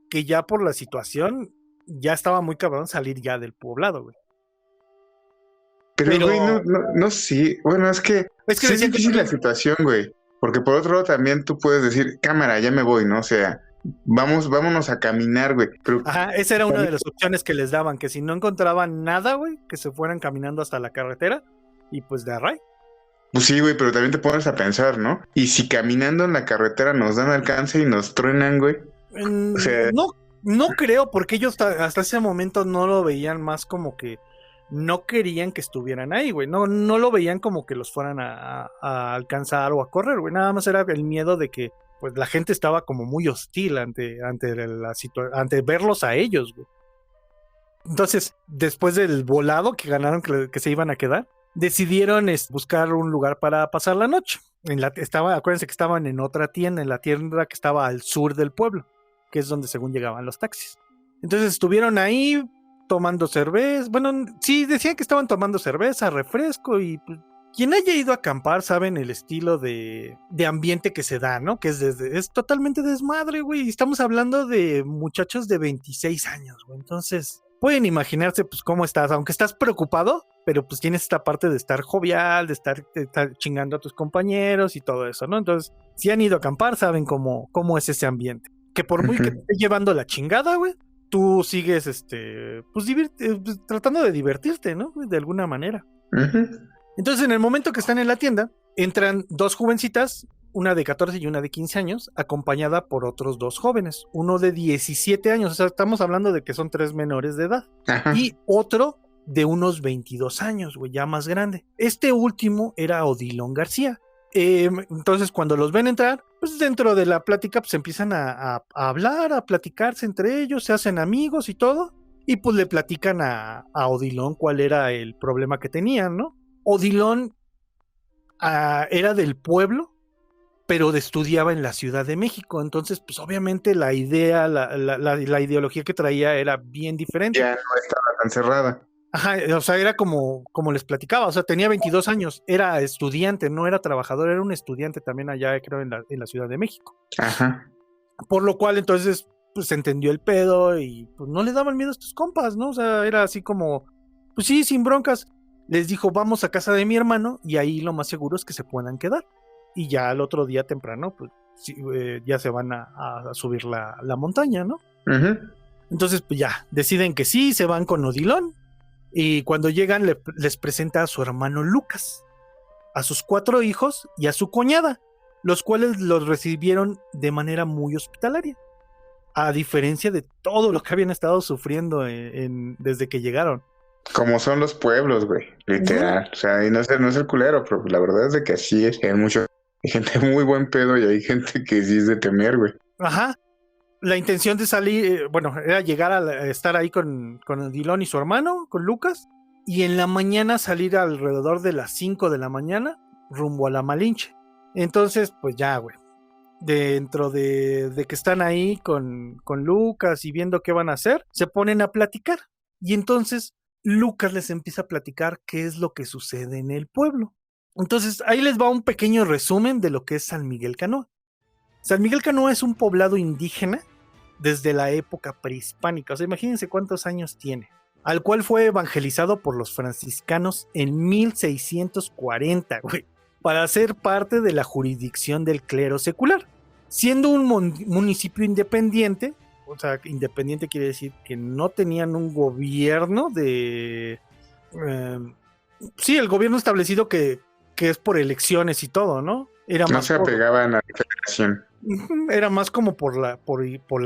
que ya por la situación, ya estaba muy cabrón salir ya del poblado, güey. Pero, güey, no, sí. Bueno, es que sí es difícil la situación, güey. Porque por otro lado también tú puedes decir, cámara, ya me voy, ¿no? O sea, vámonos a caminar, güey. Pero ajá, esa era una de las opciones que les daban, que si no encontraban nada, güey, que se fueran caminando hasta la carretera y pues de array. pues sí, güey, pero también te pones a pensar, ¿no? Y si caminando en la carretera nos dan alcance y nos truenan, güey. O sea, No creo, porque ellos hasta ese momento no lo veían más como que no querían que estuvieran ahí, güey. No lo veían como que los fueran a alcanzar o a correr, güey. Nada más era el miedo de que pues la gente estaba como muy hostil ante verlos a ellos, güey. Entonces, después del volado que ganaron, que se iban a quedar, decidieron buscar un lugar para pasar la noche. Acuérdense que estaban en otra tienda, en la tienda que estaba al sur del pueblo, que es donde según llegaban los taxis. Entonces estuvieron ahí tomando cerveza. Bueno, sí, decían que estaban tomando cerveza, refresco y pues, quien haya ido a acampar saben el estilo de ambiente que se da, ¿no? Que es totalmente desmadre, güey. Estamos hablando de muchachos de 26 años, güey. Entonces, pueden imaginarse, pues, cómo estás. Aunque estás preocupado, pero pues tienes esta parte de estar jovial, de estar chingando a tus compañeros y todo eso, ¿no? Entonces, si han ido a acampar, saben cómo es ese ambiente. Que por muy que te esté llevando la chingada, güey, tú sigues, pues, tratando de divertirte, ¿no? De alguna manera. Entonces, en el momento que están en la tienda, entran dos jovencitas, una de 14 y una de 15 años, acompañada por otros dos jóvenes, uno de 17 años, o sea, estamos hablando de que son 3 menores de edad, Ajá. y otro de unos 22 años, güey, ya más grande. Este último era Odilon García. Entonces, cuando los ven entrar, pues dentro de la plática, pues empiezan a hablar, a platicarse entre ellos, se hacen amigos y todo, y pues le platican a Odilon cuál era el problema que tenían, ¿no? Odilon era del pueblo, pero estudiaba en la Ciudad de México, entonces pues obviamente la idea, la ideología que traía era bien diferente. Ya no estaba tan cerrada. Ajá, o sea, era como les platicaba, o sea, tenía 22 años, era estudiante, no era trabajador, era un estudiante también allá, creo, en la Ciudad de México. Ajá. Por lo cual entonces pues entendió el pedo y pues no le daban miedo a estos compas, ¿no? O sea, era así como, pues sí, sin broncas. Les dijo, vamos a casa de mi hermano y ahí lo más seguro es que se puedan quedar. Y ya al otro día temprano, pues sí, ya se van a subir la montaña, ¿no? Ujú. Entonces, pues ya, deciden que sí, se van con Odilon. Y cuando llegan, les presenta a su hermano Lucas, a sus 4 hijos y a su cuñada, los cuales los recibieron de manera muy hospitalaria, a diferencia de todo lo que habían estado sufriendo desde que llegaron. Como son los pueblos, güey, literal. O sea, y no es el culero, pero la verdad es de que así es. Hay gente muy buen pedo y hay gente que sí es de temer, güey. Ajá. La intención de salir, bueno, era llegar a estar ahí con Odilon y su hermano, con Lucas, y en la mañana salir alrededor de las 5 de la mañana rumbo a la Malinche. Entonces, pues ya, güey. Dentro de que están ahí con Lucas y viendo qué van a hacer, se ponen a platicar. Y entonces Lucas les empieza a platicar qué es lo que sucede en el pueblo. Entonces ahí les va un pequeño resumen de lo que es San Miguel Canoa. San Miguel Canoa es un poblado indígena desde la época prehispánica, o sea, imagínense cuántos años tiene, al cual fue evangelizado por los franciscanos en 1640, güey, para ser parte de la jurisdicción del clero secular, siendo un municipio independiente. O sea, independiente quiere decir que no tenían un gobierno sí, el gobierno establecido que es por elecciones y todo, ¿no? Era No más se apegaban a la federación. Era más como por la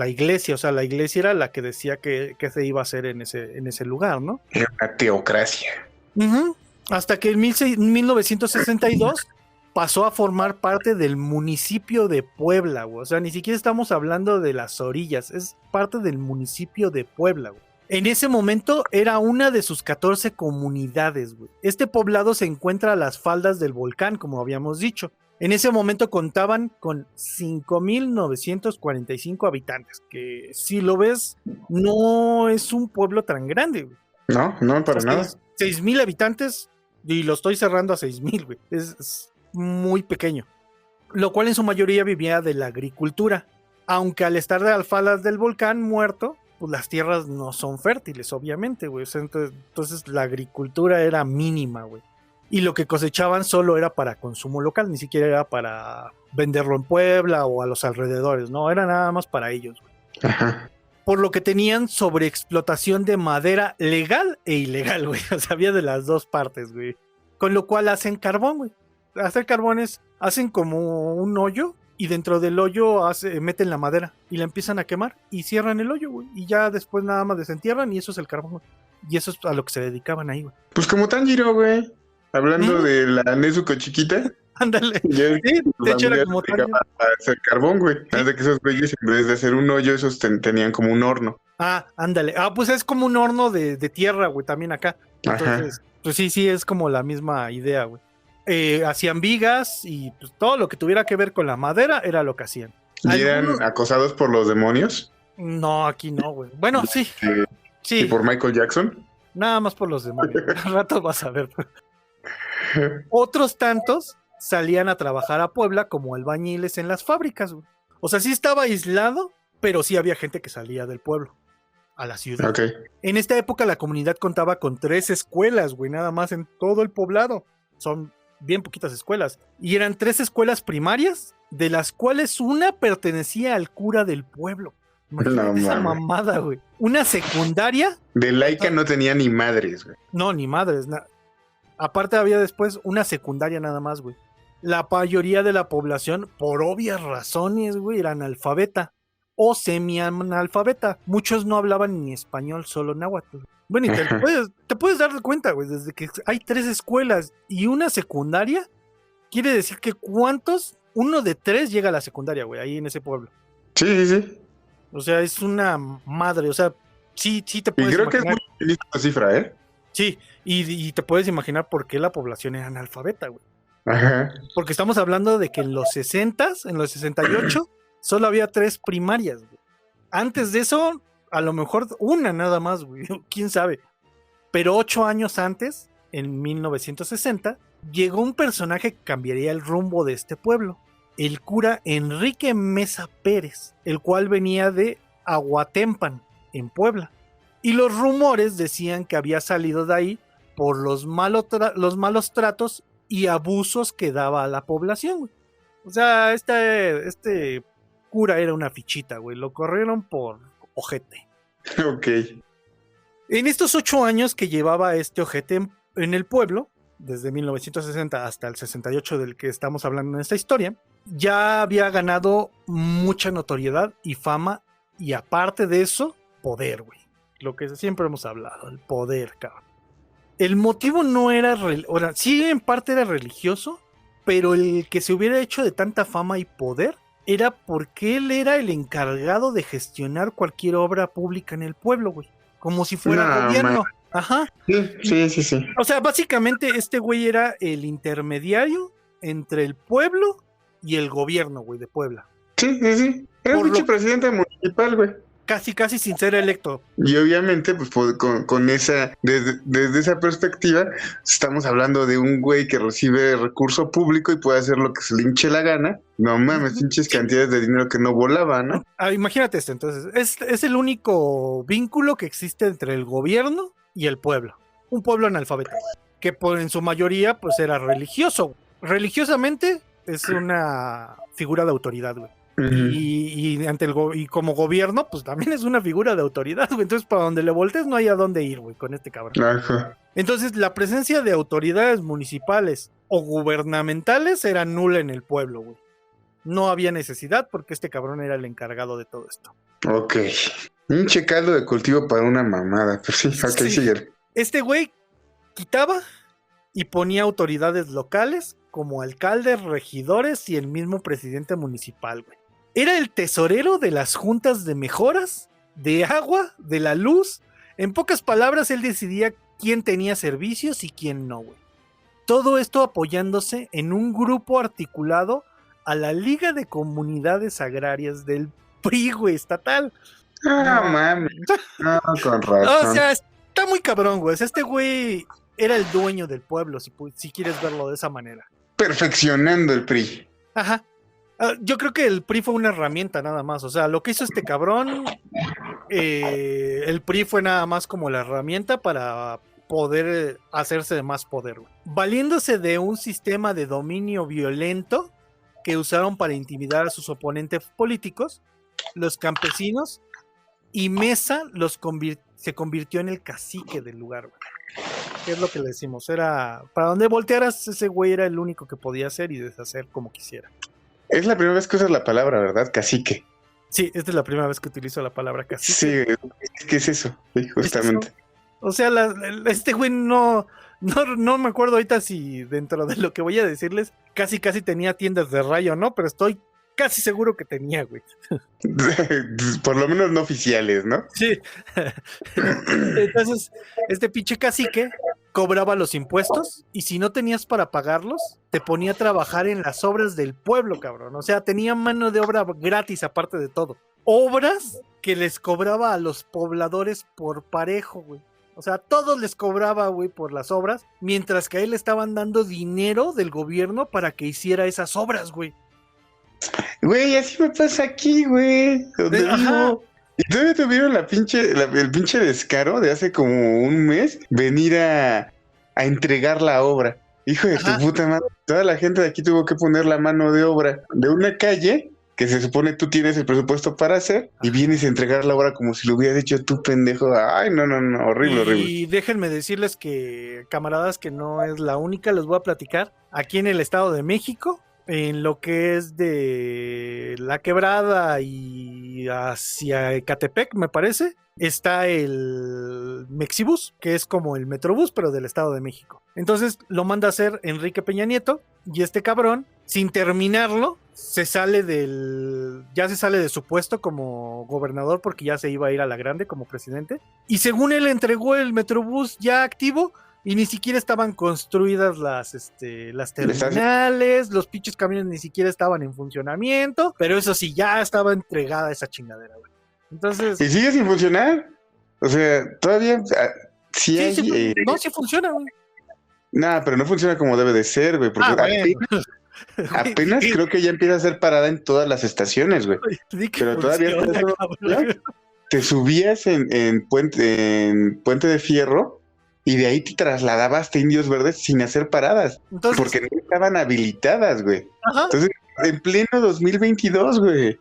iglesia, o sea, la iglesia era la que decía que se iba a hacer en ese lugar, ¿no? Era una teocracia. Hasta que en 1962 pasó a formar parte del municipio de Puebla, güey. O sea, ni siquiera estamos hablando de las orillas, es parte del municipio de Puebla, güey. En ese momento era una de sus 14 comunidades, güey. Este poblado se encuentra a las faldas del volcán, como habíamos dicho. En ese momento contaban con 5,945 habitantes, que si lo ves, no es un pueblo tan grande, güey. No, para nada. 6,000 habitantes, y lo estoy cerrando a 6,000, güey. Es muy pequeño. Lo cual en su mayoría vivía de la agricultura. Aunque al estar de las faldas del volcán muerto, pues las tierras no son fértiles, obviamente, güey. Entonces la agricultura era mínima, güey. Y lo que cosechaban solo era para consumo local, ni siquiera era para venderlo en Puebla o a los alrededores, no, era nada más para ellos, güey. Ajá. Por lo que tenían sobreexplotación de madera legal e ilegal, güey. O sea, había de las dos partes, güey. Con lo cual hacen carbón, güey. Hacer carbón hacen como un hoyo y dentro del hoyo meten la madera y la empiezan a quemar y cierran el hoyo, güey. Y ya después nada más desentierran y eso es el carbón, güey. Y eso es a lo que se dedicaban ahí, güey. Pues como Tanjiro, güey. Hablando de la Nezuko chiquita. Ándale. Sí, de hecho era como para hacer carbón, güey. Antes de que esos güeyes, en vez de hacer un hoyo, esos tenían como un horno. Ándale. Pues es como un horno de tierra, güey, también acá. Entonces, pues sí, es como la misma idea, güey. Hacían vigas y pues, todo lo que tuviera que ver con la madera era lo que hacían. ¿Y eran acosados por los demonios? No, aquí no, güey. Bueno, sí. ¿Y por Michael Jackson? Nada más por los demonios. Al rato vas a ver. Otros tantos salían a trabajar a Puebla como albañiles en las fábricas, güey. O sea, sí estaba aislado, pero sí había gente que salía del pueblo a la ciudad. Okay. En esta época la comunidad contaba con 3 escuelas, güey, nada más en todo el poblado. Son bien poquitas escuelas. Y eran 3 escuelas primarias, de las cuales una pertenecía al cura del pueblo. Imagínate esa mamada, güey. Una secundaria. De laica no tenía ni madres, güey. No, ni madres, nada. Aparte había después una secundaria nada más, güey. La mayoría de la población, por obvias razones, güey, era analfabeta o semi-analfabeta. Muchos no hablaban ni español, solo náhuatl. Bueno, y te puedes dar cuenta, güey, desde que hay 3 escuelas y una secundaria, quiere decir que uno de 3 llega a la secundaria, güey, ahí en ese pueblo. Sí. O sea, es una madre, o sea, sí te Y puedes creo que es imaginar. muy lista la cifra, ¿eh? Sí, y te puedes imaginar por qué la población era analfabeta, güey. Ajá. Porque estamos hablando de que en los 60s, en los 68, solo había 3 primarias, güey. Antes de eso, a lo mejor una nada más, güey, quién sabe. Pero 8 años antes, en 1960, llegó un personaje que cambiaría el rumbo de este pueblo. El cura Enrique Mesa Pérez, el cual venía de Aguatempan, en Puebla. Y los rumores decían que había salido de ahí por los malos tratos y abusos que daba a la población, güey. O sea, este cura era una fichita, güey. Lo corrieron por ojete. Ok. En estos 8 años que llevaba este ojete en el pueblo, desde 1960 hasta el 68 del que estamos hablando en esta historia, ya había ganado mucha notoriedad y fama, y aparte de eso, poder, güey. Lo que siempre hemos hablado, el poder, cabrón. El motivo no era, sí en parte era religioso, pero el que se hubiera hecho de tanta fama y poder era porque él era el encargado de gestionar cualquier obra pública en el pueblo, güey. Como si fuera gobierno. Ajá. Sí. O sea, básicamente este güey era el intermediario entre el pueblo y el gobierno, güey, de Puebla. Sí. Era un pinche presidente municipal, güey. Casi sin ser electo. Y obviamente, pues con esa, desde esa perspectiva, estamos hablando de un güey que recibe recurso público y puede hacer lo que se le hinche la gana. No mames, pinches cantidades de dinero que no volaba, ¿no? Imagínate esto, entonces, es el único vínculo que existe entre el gobierno y el pueblo. Un pueblo analfabeto, que en su mayoría, pues era religioso. Religiosamente es una figura de autoridad, güey. Y como gobierno, pues también es una figura de autoridad, güey. Entonces, para donde le voltees, no hay a dónde ir, güey, con este cabrón. Ajá. Entonces, la presencia de autoridades municipales o gubernamentales era nula en el pueblo, güey. No había necesidad porque este cabrón era el encargado de todo esto. Ok. Un caldo de cultivo para una mamada. Pues sí, ok, Sí. sigue. Este güey quitaba y ponía autoridades locales como alcaldes, regidores y el mismo presidente municipal, güey. Era el tesorero de las juntas de mejoras, de agua, de la luz. En pocas palabras, él decidía quién tenía servicios y quién no, güey. Todo esto apoyándose en un grupo articulado a la Liga de Comunidades Agrarias del PRI, güey, estatal. Mames. No, con razón. O sea, está muy cabrón, güey. O sea, este güey era el dueño del pueblo, si quieres verlo de esa manera. Perfeccionando el PRI. Ajá. Yo creo que el PRI fue una herramienta nada más. O sea, lo que hizo este cabrón, el PRI fue nada más como la herramienta para poder hacerse de más poder, güey. Valiéndose de un sistema de dominio violento que usaron para intimidar a sus oponentes políticos, los campesinos, y Mesa se convirtió en el cacique del lugar, güey. ¿Qué es lo que le decimos? Era, para donde voltearas, ese güey era el único que podía hacer y deshacer como quisiera. Es la primera vez que usas la palabra, ¿verdad? Cacique. Sí, esta es la primera vez que utilizo la palabra cacique. Sí, ¿qué es eso? Sí, justamente. ¿Es eso? O sea, este güey no me acuerdo ahorita si dentro de lo que voy a decirles, casi tenía tiendas de rayo, ¿no? Pero estoy casi seguro que tenía, güey. Por lo menos no oficiales, ¿no? Sí. Entonces, este pinche cacique cobraba los impuestos y si no tenías para pagarlos, te ponía a trabajar en las obras del pueblo, cabrón. O sea, tenía mano de obra gratis aparte de todo. Obras que les cobraba a los pobladores por parejo, güey. O sea, todos les cobraba, güey, por las obras, mientras que a él le estaban dando dinero del gobierno para que hiciera esas obras, güey. Güey, así me pasa aquí, güey. Donde vivo. Y todavía tuvieron el pinche descaro de hace como un mes venir a entregar la obra. Hijo de tu puta madre. Toda la gente de aquí tuvo que poner la mano de obra de una calle que se supone tú tienes el presupuesto para hacer y vienes a entregar la obra como si lo hubieras hecho tú, pendejo. Ay, no, horrible, horrible. Y déjenme decirles que, camaradas, que no es la única, les voy a platicar. Aquí en el Estado de México, en lo que es de La Quebrada y hacia Ecatepec, me parece, está el Mexibus, que es como el Metrobús, pero del Estado de México. Entonces lo manda a hacer Enrique Peña Nieto y este cabrón, sin terminarlo, ya se sale de su puesto como gobernador porque ya se iba a ir a la grande como presidente. Y según él entregó el Metrobús ya activo y ni siquiera estaban construidas las terminales, los pinches camiones ni siquiera estaban en funcionamiento, pero eso sí, ya estaba entregada esa chingadera, güey. Entonces... ¿Y sigue sin funcionar? O sea, todavía... sí, no, sí funciona, güey. No, pero no funciona como debe de ser, güey, porque bueno. apenas creo que ya empieza a ser parada en todas las estaciones, güey. Pero todavía te subías en Puente de Fierro y de ahí te trasladabas hasta Indios Verdes sin hacer paradas. Entonces, porque no estaban habilitadas, güey. Ajá. Entonces, en pleno 2022, güey.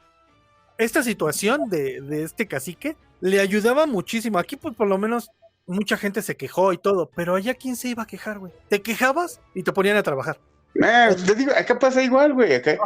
Esta situación de este cacique le ayudaba muchísimo. Aquí, pues, por lo menos, mucha gente se quejó y todo, pero allá, ¿quién se iba a quejar, güey? Te quejabas y te ponían a trabajar. Te digo, acá pasa igual, güey. Acá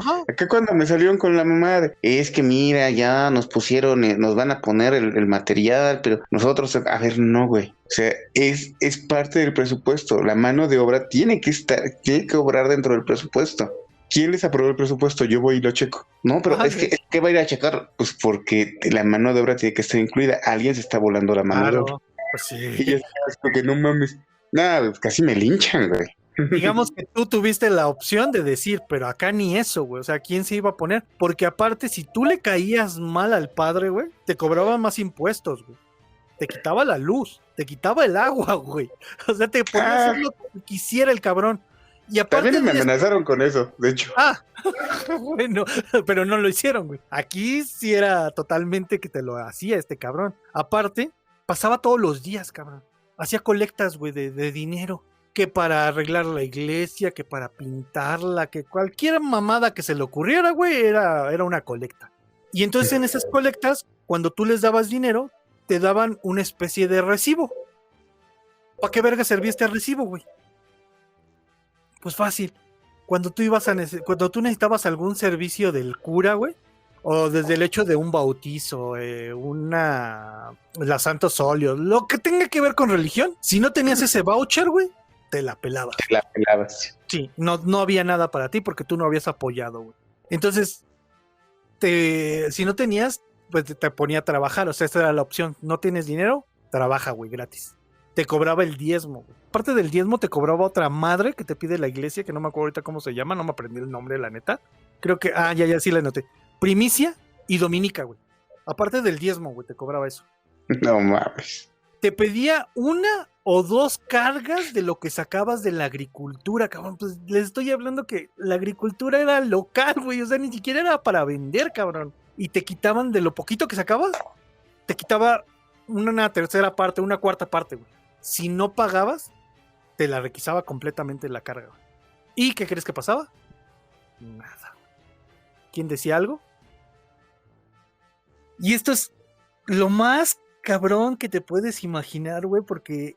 cuando me salieron con la mamá, es que mira, ya nos pusieron, nos van a poner el material, pero nosotros, a ver, no, güey. O sea, es parte del presupuesto. La mano de obra tiene que obrar dentro del presupuesto. ¿Quién les aprobó el presupuesto? Yo voy y lo checo. No, pero es que va a ir a checar. Pues porque la mano de obra tiene que estar incluida. Alguien se está volando la mano de obra. Pues sí. Y ya sabes, porque no mames. Nada, casi me linchan, güey. Digamos que tú tuviste la opción de decir, pero acá ni eso, güey. O sea, ¿quién se iba a poner? Porque aparte, si tú le caías mal al padre, güey, te cobraban más impuestos, güey. Te quitaba la luz, te quitaba el agua, güey. O sea, te ponía a hacer lo que quisiera el cabrón. Y aparte también me amenazaron con eso, de hecho. Bueno, pero no lo hicieron, güey. Aquí sí era totalmente que te lo hacía este cabrón. Aparte, pasaba todos los días, cabrón. Hacía colectas, güey, de dinero. Que para arreglar la iglesia, que para pintarla, que cualquier mamada que se le ocurriera, güey, era una colecta. Y entonces en esas colectas, cuando tú les dabas dinero, te daban una especie de recibo. ¿Para qué verga servía este recibo, güey? Pues fácil. Cuando tú necesitabas algún servicio del cura, güey, o desde el hecho de un bautizo, la Santos Óleos, lo que tenga que ver con religión, si no tenías ese voucher, güey, te la pelabas. Te la pelabas. Sí, no había nada para ti porque tú no habías apoyado, güey. Entonces, si no tenías, pues te ponía a trabajar, o sea, esta era la opción. No tienes dinero, trabaja, güey, gratis. Te cobraba el diezmo, güey. Aparte del diezmo, te cobraba otra madre que te pide la iglesia, que no me acuerdo ahorita cómo se llama, no me aprendí el nombre, la neta. Creo que, ya sí la anoté. Primicia y dominica, güey. Aparte del diezmo, güey, te cobraba eso. No mames. Te pedía 1 o 2 cargas de lo que sacabas de la agricultura, cabrón. Pues les estoy hablando que la agricultura era local, güey. O sea, ni siquiera era para vender, cabrón. Y te quitaban de lo poquito que sacabas, te quitaba una tercera parte, una cuarta parte, güey. Si no pagabas, te la requisaba completamente la carga, güey. ¿Y qué crees que pasaba? Nada. ¿Quién decía algo? Y esto es lo más cabrón que te puedes imaginar, güey, porque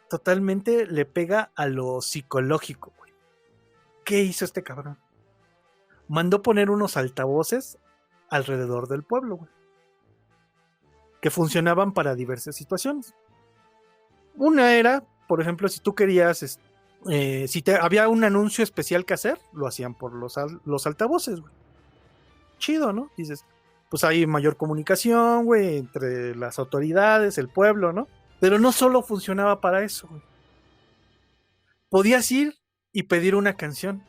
totalmente le pega a lo psicológico, güey. ¿Qué hizo este cabrón? Mandó poner unos altavoces alrededor del pueblo, güey, que funcionaban para diversas situaciones. Una era, por ejemplo, si tú querías, había un anuncio especial que hacer, lo hacían por los altavoces, güey. Chido, ¿no? Dices, pues hay mayor comunicación, güey, entre las autoridades, el pueblo, ¿no? Pero no solo funcionaba para eso, güey. Podías ir y pedir una canción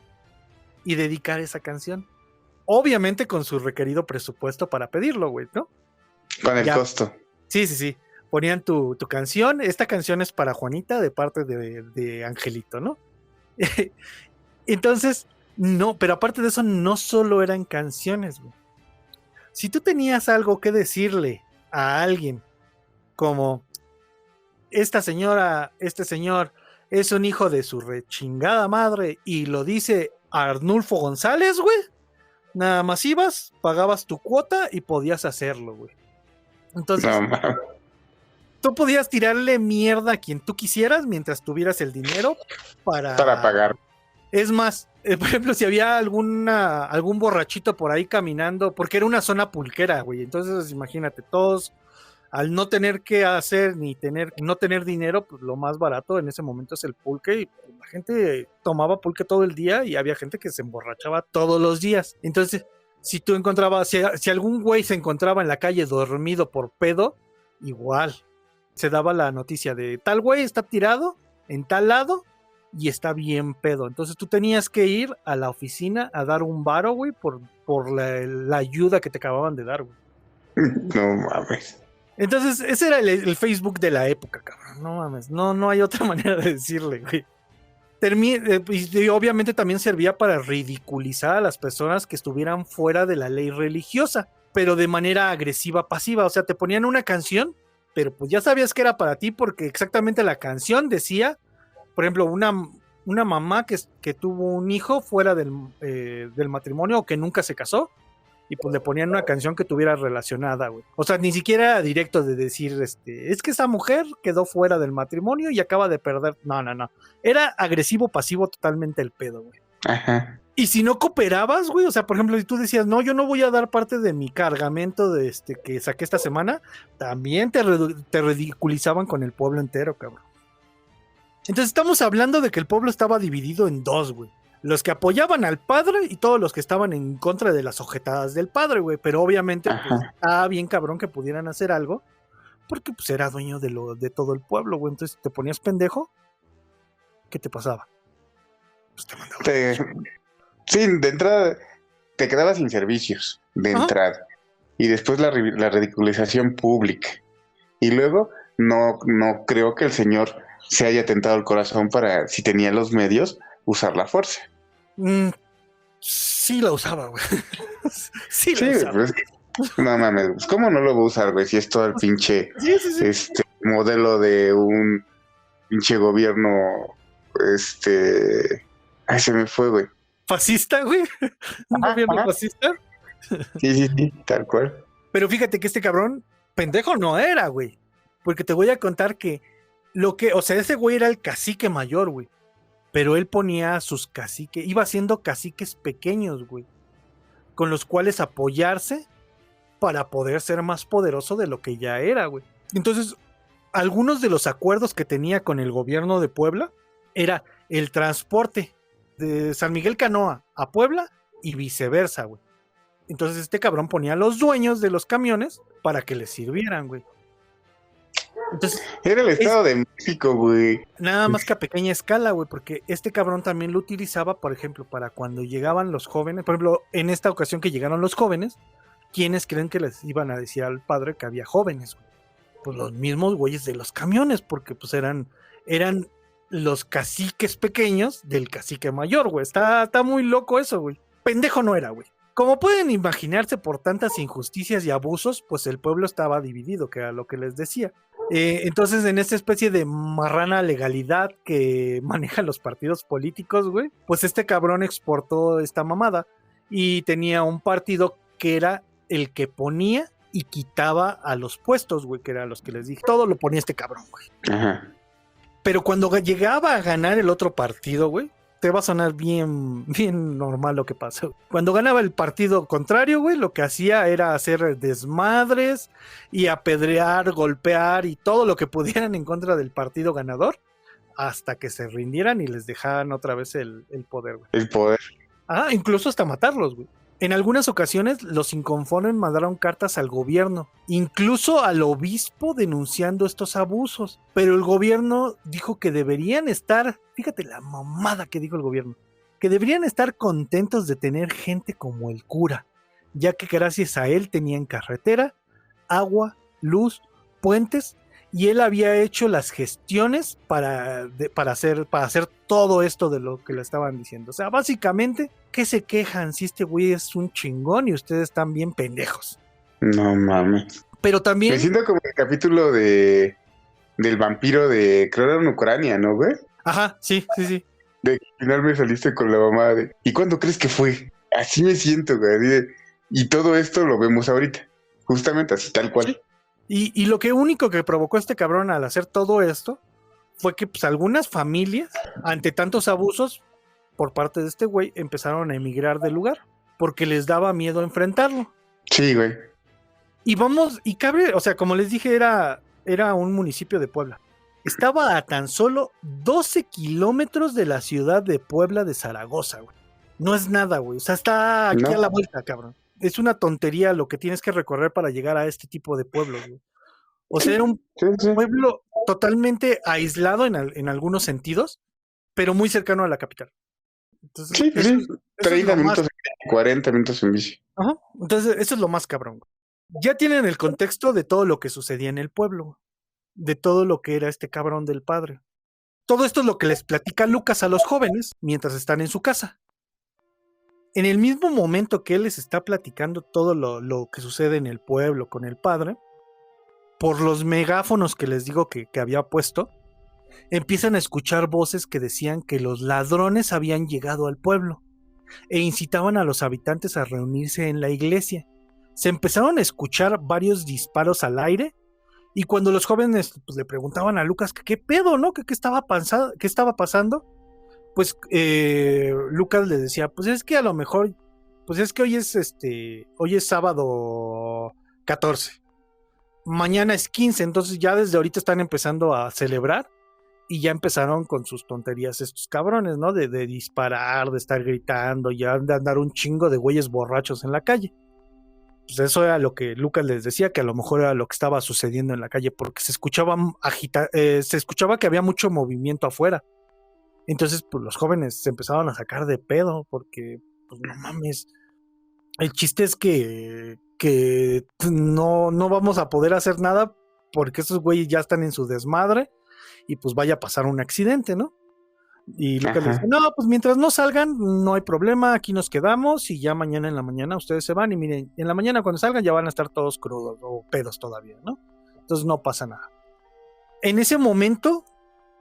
y dedicar esa canción. Obviamente con su requerido presupuesto para pedirlo, güey, ¿no? Con el costo. Sí. Ponían tu canción. Esta canción es para Juanita de parte de Angelito, ¿no? Entonces, no, pero aparte de eso, no solo eran canciones, güey. Si tú tenías algo que decirle a alguien, como esta señora, este señor es un hijo de su rechingada madre y lo dice Arnulfo González, güey, Nada más ibas, pagabas tu cuota y podías hacerlo, güey. Entonces, No mames. tú podías tirarle mierda a quien tú quisieras mientras tuvieras el dinero Para para pagar. Es más, por ejemplo, si había algún borrachito por ahí caminando, porque era una zona pulquera, güey. Entonces, imagínate, todos, al no tener que hacer no tener dinero, pues lo más barato en ese momento es el pulque. Y la gente tomaba pulque todo el día y había gente que se emborrachaba todos los días. Entonces, si tú encontrabas, si algún güey se encontraba en la calle dormido por pedo, igual se daba la noticia de tal güey está tirado en tal lado y está bien pedo. Entonces tú tenías que ir a la oficina a dar un varo, güey, por la ayuda que te acababan de dar, güey. No mames. Entonces ese era el Facebook de la época, cabrón. No mames, no hay otra manera de decirle, güey. Y obviamente también servía para ridiculizar a las personas que estuvieran fuera de la ley religiosa, pero de manera agresiva, pasiva. O sea, te ponían una canción, pero pues ya sabías que era para ti porque exactamente la canción decía, por ejemplo, una mamá que tuvo un hijo fuera del matrimonio o que nunca se casó, y pues le ponían una canción que tuviera relacionada, güey. O sea, ni siquiera era directo de decir, es que esa mujer quedó fuera del matrimonio y acaba de perder. No. Era agresivo, pasivo totalmente el pedo, güey. Ajá. Y si no cooperabas, güey, o sea, por ejemplo, si tú decías, no, yo no voy a dar parte de mi cargamento que saqué esta semana, también te ridiculizaban con el pueblo entero, cabrón. Entonces estamos hablando de que el pueblo estaba dividido en dos, güey. Los que apoyaban al padre y todos los que estaban en contra de las ojetadas del padre, güey. Pero obviamente pues, estaba bien cabrón que pudieran hacer algo, porque pues era dueño de todo el pueblo, güey. Entonces te ponías pendejo, ¿qué te pasaba? Pues te mandaban. Sí, de entrada te quedabas sin servicios, de entrada. Y después la ridiculización pública. Y luego no creo que el señor se haya tentado el corazón para, si tenía los medios, usar la fuerza. Sí la usaba, güey. Sí la usaba. Pero es que, no mames, ¿cómo no lo va a usar, güey? Si es todo el pinche modelo de un pinche gobierno, ay, se me fue, güey. ¿Fascista, güey? ¿Un gobierno fascista? Sí, tal cual. Pero fíjate que este cabrón pendejo no era, güey. Porque te voy a contar que ese güey era el cacique mayor, güey. Pero él ponía a sus caciques, iba haciendo caciques pequeños, güey, con los cuales apoyarse para poder ser más poderoso de lo que ya era, güey. Entonces, algunos de los acuerdos que tenía con el gobierno de Puebla era el transporte de San Miguel Canoa a Puebla y viceversa, güey. Entonces este cabrón ponía a los dueños de los camiones para que les sirvieran, güey. Entonces, era el Estado de México, güey. Nada más que a pequeña escala, güey, porque este cabrón también lo utilizaba, por ejemplo, para cuando llegaban los jóvenes. Por ejemplo, en esta ocasión que llegaron los jóvenes, ¿quiénes creen que les iban a decir al padre que había jóvenes, güey? Pues los mismos güeyes de los camiones, porque pues eran los caciques pequeños del cacique mayor, güey. Está muy loco eso, güey. Pendejo no era, güey. Como pueden imaginarse, por tantas injusticias y abusos, pues el pueblo estaba dividido, que era lo que les decía. Entonces, en esta especie de marrana legalidad que manejan los partidos políticos, güey, pues este cabrón exportó esta mamada y tenía un partido que era el que ponía y quitaba a los puestos, güey, que eran los que les dije. Todo lo ponía este cabrón, güey. Ajá. Pero cuando llegaba a ganar el otro partido, güey, te va a sonar bien normal lo que pasó. Cuando ganaba el partido contrario, güey, lo que hacía era hacer desmadres y apedrear, golpear y todo lo que pudieran en contra del partido ganador hasta que se rindieran y les dejaran otra vez el poder, güey. El poder. Incluso hasta matarlos, güey. En algunas ocasiones los inconformes mandaron cartas al gobierno, incluso al obispo denunciando estos abusos, pero el gobierno dijo que deberían estar, fíjate la mamada que dijo el gobierno, que deberían estar contentos de tener gente como el cura, ya que gracias a él tenían carretera, agua, luz, puentes, y él había hecho las gestiones para hacer todo esto de lo que le estaban diciendo. O sea, básicamente, ¿qué se quejan si este güey es un chingón y ustedes están bien pendejos? No mames. Pero también... Me siento como el capítulo del vampiro de, creo que era en Ucrania, ¿no, güey? Ajá, sí. De que al final me saliste con la mamá de, ¿y cuándo crees que fue? así me siento, güey. Y todo esto lo vemos ahorita. Justamente así, tal cual. Sí. Y lo que único que provocó este cabrón al hacer todo esto fue que pues algunas familias, ante tantos abusos por parte de este güey, empezaron a emigrar del lugar porque les daba miedo enfrentarlo. Sí, güey. Y cabe, o sea, como les dije, era un municipio de Puebla. Estaba a tan solo 12 kilómetros de la ciudad de Puebla de Zaragoza, güey. No es nada, güey. O sea, está aquí a la vuelta, cabrón. Es una tontería lo que tienes que recorrer para llegar a este tipo de pueblos, güey. O sea, era un pueblo totalmente aislado en algunos sentidos, pero muy cercano a la capital. Entonces, sí, eso 30 minutos, 40 minutos en bici. Ajá. Entonces, eso es lo más cabrón, güey. Ya tienen el contexto de todo lo que sucedía en el pueblo, de todo lo que era este cabrón del padre. Todo esto es lo que les platica Lucas a los jóvenes mientras están en su casa. En el mismo momento que él les está platicando todo lo que sucede en el pueblo con el padre, por los megáfonos que les digo que había puesto, empiezan a escuchar voces que decían que los ladrones habían llegado al pueblo e incitaban a los habitantes a reunirse en la iglesia. Se empezaron a escuchar varios disparos al aire y cuando los jóvenes pues, le preguntaban a Lucas qué pedo, ¿no? ¿Qué estaba pasando? Pues Lucas les decía, pues es que a lo mejor, pues es que hoy es sábado 14, mañana es 15, entonces ya desde ahorita están empezando a celebrar y ya empezaron con sus tonterías estos cabrones, ¿no? De disparar, de estar gritando, ya de andar un chingo de güeyes borrachos en la calle. Pues eso era lo que Lucas les decía, que a lo mejor era lo que estaba sucediendo en la calle, porque se escuchaba que había mucho movimiento afuera. Entonces, pues los jóvenes se empezaron a sacar de pedo, porque, pues no mames, el chiste es que no vamos a poder hacer nada porque esos güeyes ya están en su desmadre y pues vaya a pasar un accidente, ¿no? Y Lucas les dice, no, pues mientras no salgan, no hay problema, aquí nos quedamos y ya mañana en la mañana ustedes se van y miren, en la mañana cuando salgan ya van a estar todos crudos o pedos todavía, ¿no? Entonces no pasa nada. En ese momento,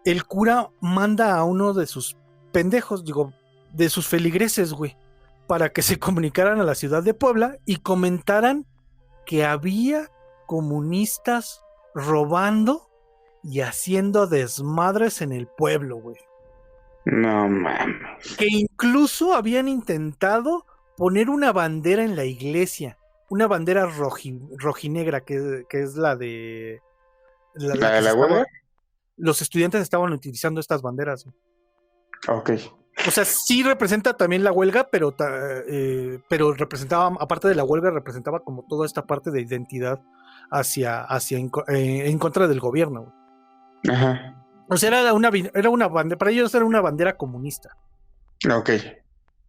el cura manda a uno de sus pendejos, de sus feligreses, güey, para que se comunicaran a la ciudad de Puebla y comentaran que había comunistas robando y haciendo desmadres en el pueblo, güey. No mames. Que incluso habían intentado poner una bandera en la iglesia, una bandera rojinegra, que es la de... ¿La de la huelga? Los estudiantes estaban utilizando estas banderas. Ok. O sea, sí representa también la huelga, pero representaba, aparte de la huelga, representaba como toda esta parte de identidad en contra del gobierno. Ajá. O sea, era una bandera, para ellos era una bandera comunista. Ok.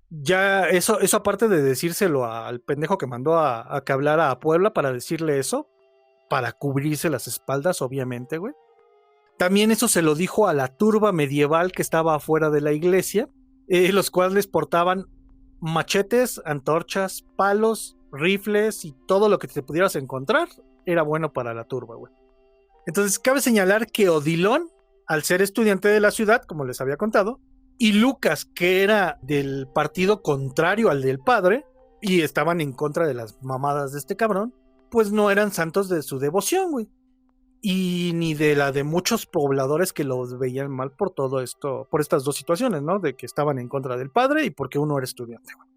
Ya eso aparte de decírselo al pendejo que mandó a que hablara a Puebla para decirle eso, para cubrirse las espaldas, obviamente, güey. También eso se lo dijo a la turba medieval que estaba afuera de la iglesia, los cuales portaban machetes, antorchas, palos, rifles y todo lo que te pudieras encontrar era bueno para la turba, güey. Entonces cabe señalar que Odilon, al ser estudiante de la ciudad, como les había contado, y Lucas, que era del partido contrario al del padre, y estaban en contra de las mamadas de este cabrón, pues no eran santos de su devoción, güey. Y ni de la de muchos pobladores que los veían mal por todo esto, por estas dos situaciones, ¿no? De que estaban en contra del padre y porque uno era estudiante, güey.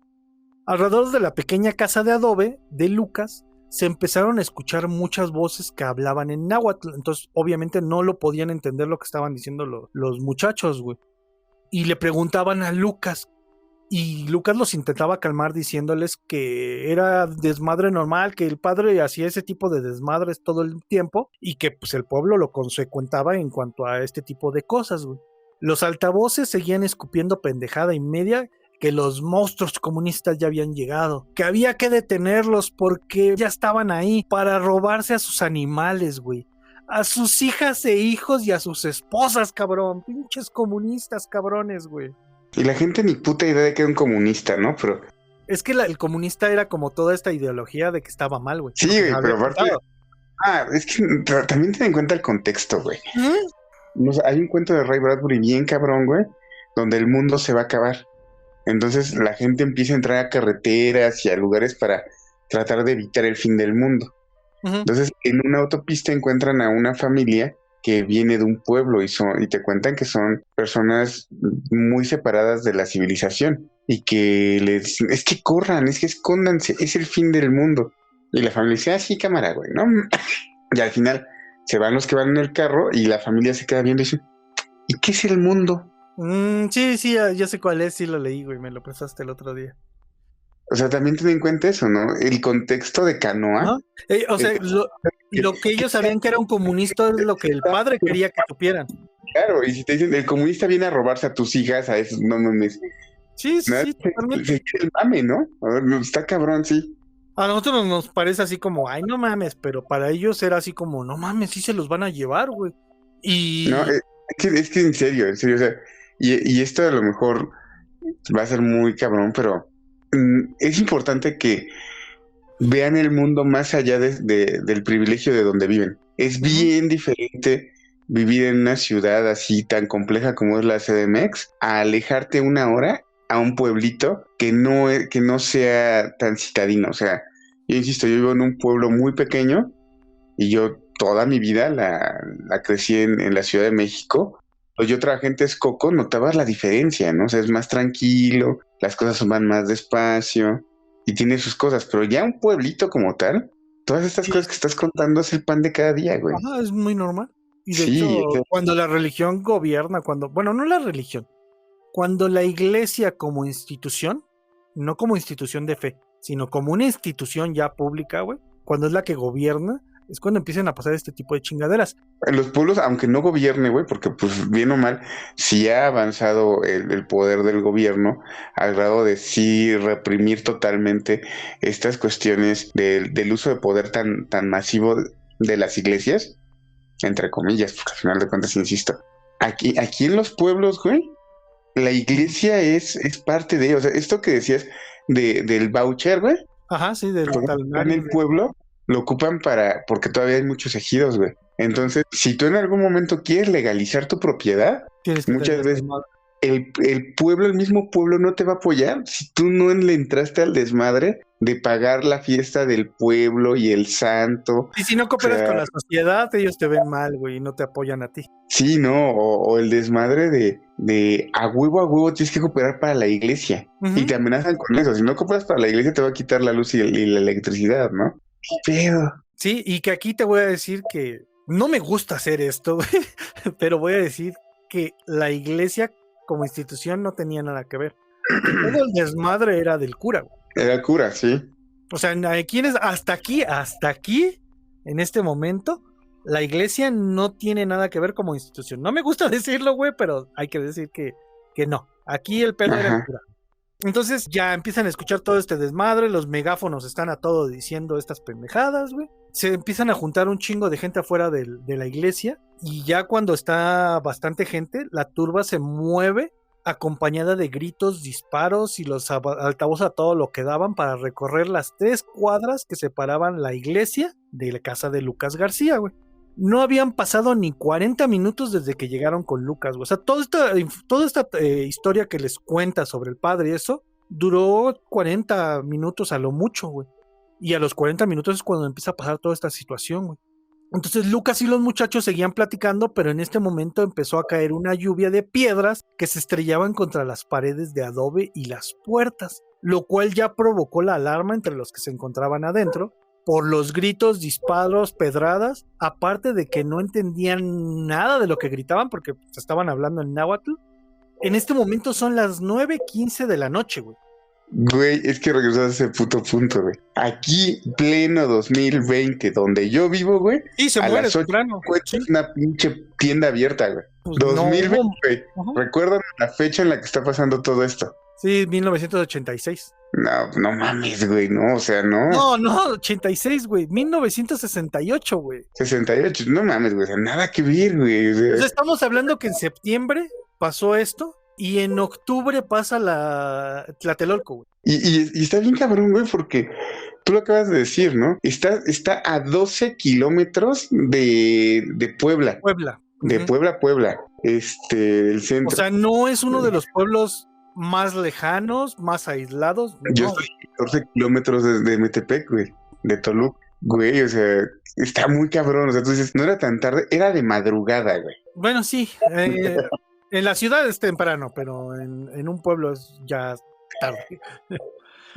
Alrededor de la pequeña casa de adobe de Lucas, se empezaron a escuchar muchas voces que hablaban en náhuatl, entonces obviamente no lo podían entender lo que estaban diciendo los muchachos, güey. Y le preguntaban a Lucas, y Lucas los intentaba calmar diciéndoles que era desmadre normal, que el padre hacía ese tipo de desmadres todo el tiempo y que pues el pueblo lo consecuentaba en cuanto a este tipo de cosas, güey. Los altavoces seguían escupiendo pendejada y media, que los monstruos comunistas ya habían llegado, que había que detenerlos porque ya estaban ahí para robarse a sus animales, güey, a sus hijas e hijos y a sus esposas, cabrón, pinches comunistas, cabrones, güey. Y la gente ni puta idea de que era un comunista, ¿no? Pero es que el comunista era como toda esta ideología de que estaba mal, güey. Sí, güey, pero aparte... es que también ten en cuenta el contexto, güey. No sé, hay un cuento de Ray Bradbury bien cabrón, güey, donde el mundo se va a acabar. Entonces la gente empieza a entrar a carreteras y a lugares para tratar de evitar el fin del mundo. Ujú. Entonces en una autopista encuentran a una familia que viene de un pueblo y te cuentan que son personas muy separadas de la civilización y que le dicen, es que corran, es que escóndanse, es el fin del mundo. Y la familia dice, sí, cámara, güey, ¿no? Y al final se van los que van en el carro y la familia se queda viendo y dice, ¿y qué es el mundo? Sí, ya sé cuál es, sí lo leí, güey, me lo prestaste el otro día. O sea, también ten en cuenta eso, ¿no? El contexto de Canoa. ¿No? O sea, lo que ellos sabían que era un comunista es lo que el padre quería que supieran. Claro, y si te dicen, el comunista viene a robarse a tus hijas, a esos, no mames. Sí, ¿No? totalmente. Se quiere el mame, ¿no? A ver, está cabrón, sí. A nosotros nos parece así como, ay, no mames, pero para ellos era así como, no mames, sí se los van a llevar, güey. Y No, es que en serio, o sea, y esto a lo mejor va a ser muy cabrón, pero es importante que vean el mundo más allá del privilegio de donde viven. Es bien diferente vivir en una ciudad así tan compleja como es la CDMX, a alejarte una hora a un pueblito que no sea tan citadino. O sea, yo insisto, yo vivo en un pueblo muy pequeño y yo toda mi vida la crecí en la Ciudad de México. Pues yo trabajé en Texcoco, notabas la diferencia, ¿no? O sea, es más tranquilo, las cosas van más despacio y tiene sus cosas, pero ya un pueblito como tal, todas estas cosas que estás contando es el pan de cada día, güey. ajá, es muy normal. Y de Sí, hecho, cuando la religión gobierna, bueno, no la religión, cuando la iglesia como institución, no como institución de fe, sino como una institución ya pública, güey, cuando es la que gobierna, es cuando empiezan a pasar este tipo de chingaderas. en los pueblos, aunque no gobierne, güey, porque pues bien o mal, sí ha avanzado el poder del gobierno al grado de sí reprimir totalmente estas cuestiones del uso de poder tan masivo de las iglesias, entre comillas, porque al final de cuentas, insisto, aquí en los pueblos, güey, la iglesia es parte de, o sea, esto que decías del voucher, güey, Ajá, sí, del en el pueblo lo ocupan porque todavía hay muchos ejidos, güey. Entonces, si tú en algún momento quieres legalizar tu propiedad, tienes que muchas veces el mismo pueblo no te va a apoyar si tú no le entraste al desmadre de pagar la fiesta del pueblo y el santo. Y si no cooperas con la sociedad, ellos te ven mal, güey, y no te apoyan a ti. Sí, no, o el desmadre de a huevo tienes que cooperar para la iglesia. Uh-huh. Y te amenazan con eso. Si no cooperas para la iglesia, te va a quitar la luz y la electricidad, ¿no? ¿Qué pedo? Sí, y que aquí te voy a decir que no me gusta hacer esto, güey, pero voy a decir que la iglesia como institución no tenía nada que ver. Todo el desmadre era del cura, güey. Era el cura, sí. O sea, hasta aquí, en este momento, la iglesia no tiene nada que ver como institución. No me gusta decirlo, güey, pero hay que decir que no. Aquí el pedo era el cura. Entonces ya empiezan a escuchar todo este desmadre, los megáfonos están a todo diciendo estas pendejadas, güey. Se empiezan a juntar un chingo de gente afuera de la iglesia y ya cuando está bastante gente, la turba se mueve acompañada de gritos, disparos y los altavoces a todo lo que daban para recorrer las 3 cuadras que separaban la iglesia de la casa de Lucas García, güey. No habían pasado ni 40 minutos desde que llegaron con Lucas, güey. O sea, toda esta historia que les cuenta sobre el padre y eso, duró 40 minutos a lo mucho, güey. Y a los 40 minutos es cuando empieza a pasar toda esta situación, güey. Entonces Lucas y los muchachos seguían platicando, pero en este momento empezó a caer una lluvia de piedras que se estrellaban contra las paredes de adobe y las puertas, lo cual ya provocó la alarma entre los que se encontraban adentro, por los gritos, disparos, pedradas, aparte de que no entendían nada de lo que gritaban porque estaban hablando en náhuatl. En este momento son las 9:15 de la noche, güey. Güey, es que regresas a ese puto punto, güey. Aquí, pleno 2020, donde yo vivo, güey. Y se muere temprano. Es una pinche tienda abierta, güey. Pues 2020, güey. ¿Recuerdan la fecha en la que está pasando todo esto? Sí, 1986. No mames, güey, no, o sea, no. No, 86, güey, 1968, güey. 68, no mames, güey, o sea, nada que ver, güey. O sea, estamos hablando que en septiembre pasó esto y en octubre pasa la Tlatelolco, güey. Y está bien cabrón, güey, porque tú lo acabas de decir, ¿no? Está a 12 kilómetros de Puebla. Puebla. De Puebla a Puebla, el centro. O sea, no es uno de los pueblos más lejanos, más aislados. Yo No, estoy a 14 kilómetros de Metepec, güey, de Toluca. Güey, o sea, está muy cabrón. O sea, tú dices, no era tan tarde, era de madrugada, güey. bueno, sí. En la ciudad es temprano, pero en un pueblo es ya tarde.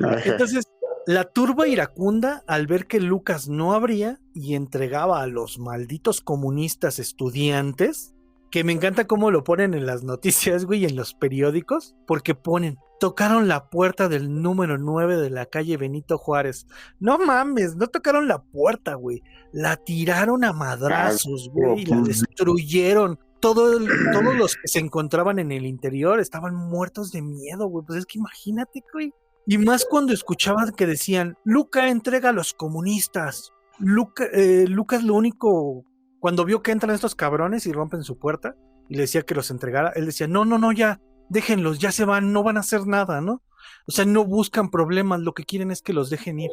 Ajá. Entonces, la turba iracunda, al ver que Lucas no abría y entregaba a los malditos comunistas estudiantes, que me encanta cómo lo ponen en las noticias, güey, y en los periódicos, porque ponen, tocaron la puerta del número 9 de la calle Benito Juárez. No mames, no tocaron la puerta, güey. La tiraron a madrazos, güey, y la destruyeron. Todos los que se encontraban en el interior estaban muertos de miedo, güey. Pues es que imagínate, güey. Y más cuando escuchaban que decían, Luca entrega a los comunistas. Lucas lo único, cuando vio que entran estos cabrones y rompen su puerta, y le decía que los entregara, él decía, no, ya, déjenlos, ya se van, no van a hacer nada, ¿no? O sea, no buscan problemas, lo que quieren es que los dejen ir.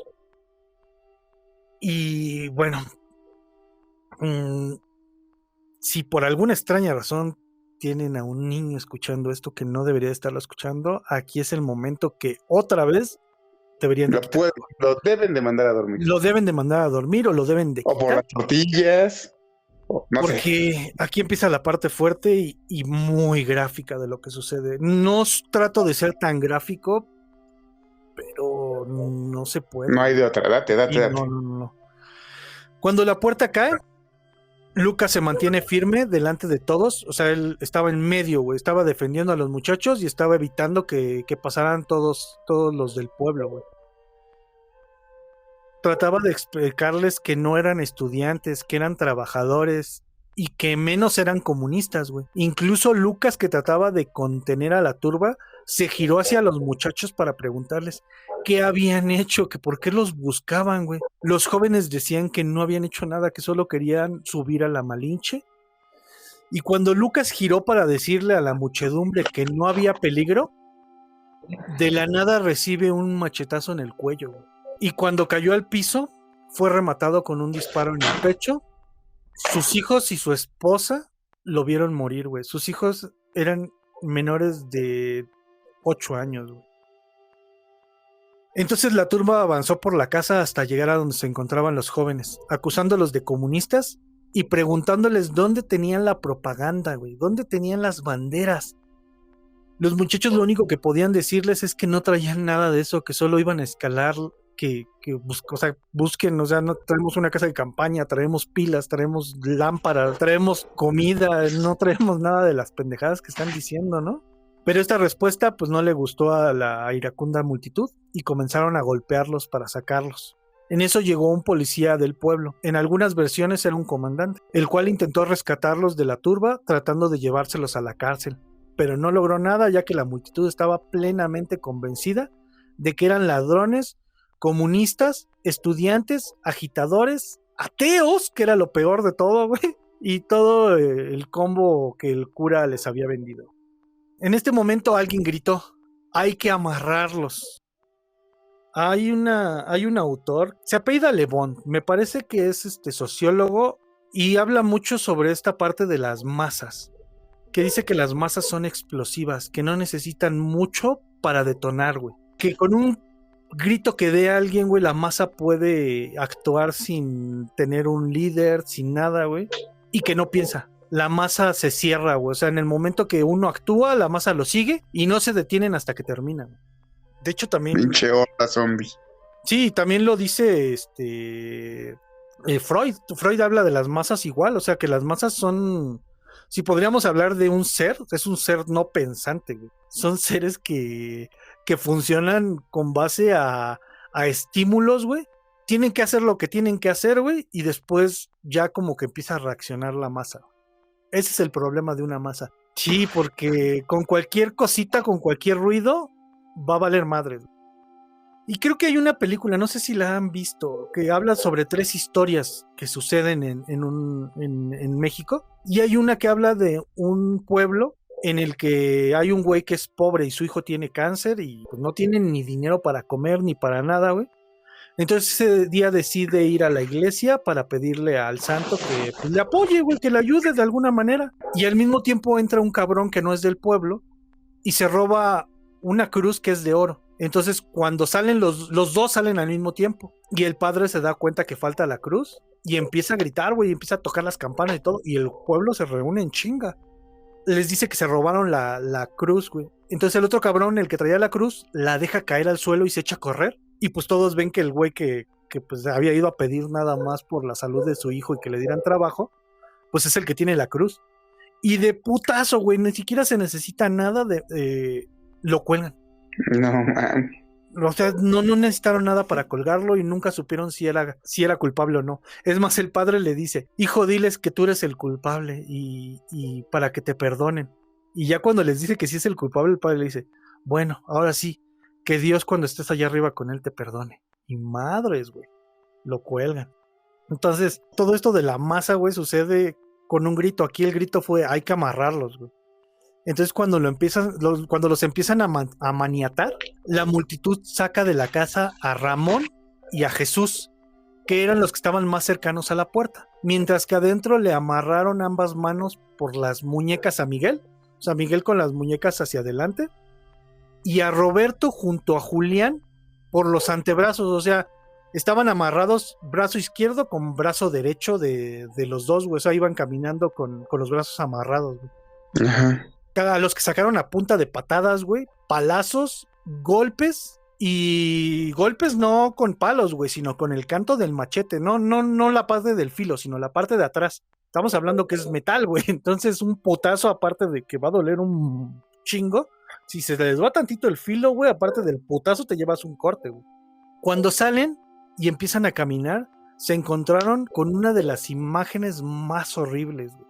Y bueno, si por alguna extraña razón tienen a un niño escuchando esto que no debería estarlo escuchando, aquí es el momento que otra vez deberían de quitar. Lo deben de mandar a dormir. Lo deben de mandar a dormir o lo deben de O por quitar. las tortillas. No Porque sé. aquí empieza la parte fuerte y muy gráfica de lo que sucede. No trato de ser tan gráfico, pero no se puede. No hay de otra. Date. No. Cuando la puerta cae, Lucas se mantiene firme delante de todos. O sea, él estaba en medio, güey. Estaba defendiendo a los muchachos y estaba evitando que pasaran todos los del pueblo, güey. Trataba de explicarles que no eran estudiantes, que eran trabajadores y que menos eran comunistas, güey. Incluso Lucas, que trataba de contener a la turba, se giró hacia los muchachos para preguntarles qué habían hecho, que por qué los buscaban, güey. Los jóvenes decían que no habían hecho nada, que solo querían subir a la Malinche. Y cuando Lucas giró para decirle a la muchedumbre que no había peligro, de la nada recibe un machetazo en el cuello, güey. Y cuando cayó al piso, fue rematado con un disparo en el pecho. Sus hijos y su esposa lo vieron morir, güey. Sus hijos eran menores de 8 años, güey. Entonces la turba avanzó por la casa hasta llegar a donde se encontraban los jóvenes, acusándolos de comunistas y preguntándoles dónde tenían la propaganda, güey, dónde tenían las banderas. Los muchachos lo único que podían decirles es que no traían nada de eso, que solo iban a escalar, busquen, o sea, no traemos una casa de campaña, traemos pilas, traemos lámparas, traemos comida, no traemos nada de las pendejadas que están diciendo, ¿no? Pero esta respuesta pues no le gustó a la iracunda multitud y comenzaron a golpearlos para sacarlos. En eso llegó un policía del pueblo, en algunas versiones era un comandante, el cual intentó rescatarlos de la turba tratando de llevárselos a la cárcel, pero no logró nada ya que la multitud estaba plenamente convencida de que eran ladrones, comunistas, estudiantes, agitadores, ateos, que era lo peor de todo, güey, y todo el combo que el cura les había vendido. En este momento alguien gritó, hay que amarrarlos. Hay un autor, se apellida Le Bon, me parece que es sociólogo y habla mucho sobre esta parte de las masas, que dice que las masas son explosivas, que no necesitan mucho para detonar, güey, que con un grito que dé a alguien, güey, la masa puede actuar sin tener un líder, sin nada, güey, y que no piensa. La masa se cierra, güey. O sea, en el momento que uno actúa, la masa lo sigue y no se detienen hasta que terminan. De hecho, también... Pinche horda zombie. Sí, también lo dice Freud. Freud habla de las masas igual. O sea, que las masas son... Si podríamos hablar de un ser, es un ser no pensante, güey. Son seres que funcionan con base a estímulos, güey. Tienen que hacer lo que tienen que hacer, güey, y después ya como que empieza a reaccionar la masa. Ese es el problema de una masa. Sí, porque con cualquier cosita, con cualquier ruido, va a valer madre. Y creo que hay una película, no sé si la han visto, que habla sobre 3 historias que suceden en México. Y hay una que habla de un pueblo en el que hay un güey que es pobre y su hijo tiene cáncer y pues no tiene ni dinero para comer ni para nada, güey. Entonces ese día decide ir a la iglesia para pedirle al santo que pues, le apoye, güey, que le ayude de alguna manera. Y al mismo tiempo entra un cabrón que no es del pueblo y se roba una cruz que es de oro. Entonces cuando salen los dos salen al mismo tiempo. Y el padre se da cuenta que falta la cruz y empieza a gritar, güey, y empieza a tocar las campanas y todo. Y el pueblo se reúne en chinga. Les dice que se robaron la cruz, güey. Entonces el otro cabrón, el que traía la cruz, la deja caer al suelo y se echa a correr. Y pues todos ven que el güey que pues había ido a pedir nada más por la salud de su hijo y que le dieran trabajo, pues es el que tiene la cruz. Y de putazo, güey, ni siquiera se necesita nada lo cuelgan. No, man. O sea, no necesitaron nada para colgarlo y nunca supieron si era culpable o no. Es más, el padre le dice, hijo, diles que tú eres el culpable y para que te perdonen. Y ya cuando les dice que sí es el culpable, el padre le dice, bueno, ahora sí, que Dios cuando estés allá arriba con él te perdone. Y madres, güey, lo cuelgan. Entonces, todo esto de la masa, güey, sucede con un grito. Aquí el grito fue, hay que amarrarlos, güey. Entonces cuando los empiezan a maniatar, la multitud saca de la casa a Ramón y a Jesús, que eran los que estaban más cercanos a la puerta, mientras que adentro le amarraron ambas manos por las muñecas a Miguel, o sea, Miguel con las muñecas hacia adelante, y a Roberto junto a Julián por los antebrazos, o sea, estaban amarrados brazo izquierdo con brazo derecho de los dos, güey, o sea, iban caminando con los brazos amarrados, güey. Ajá. A los que sacaron a punta de patadas, güey, palazos, golpes, y golpes no con palos, güey, sino con el canto del machete, no la parte del filo, sino la parte de atrás. Estamos hablando que es metal, güey, entonces un putazo, aparte de que va a doler un chingo, si se les va tantito el filo, güey, aparte del putazo te llevas un corte, güey. Cuando salen y empiezan a caminar, se encontraron con una de las imágenes más horribles, güey.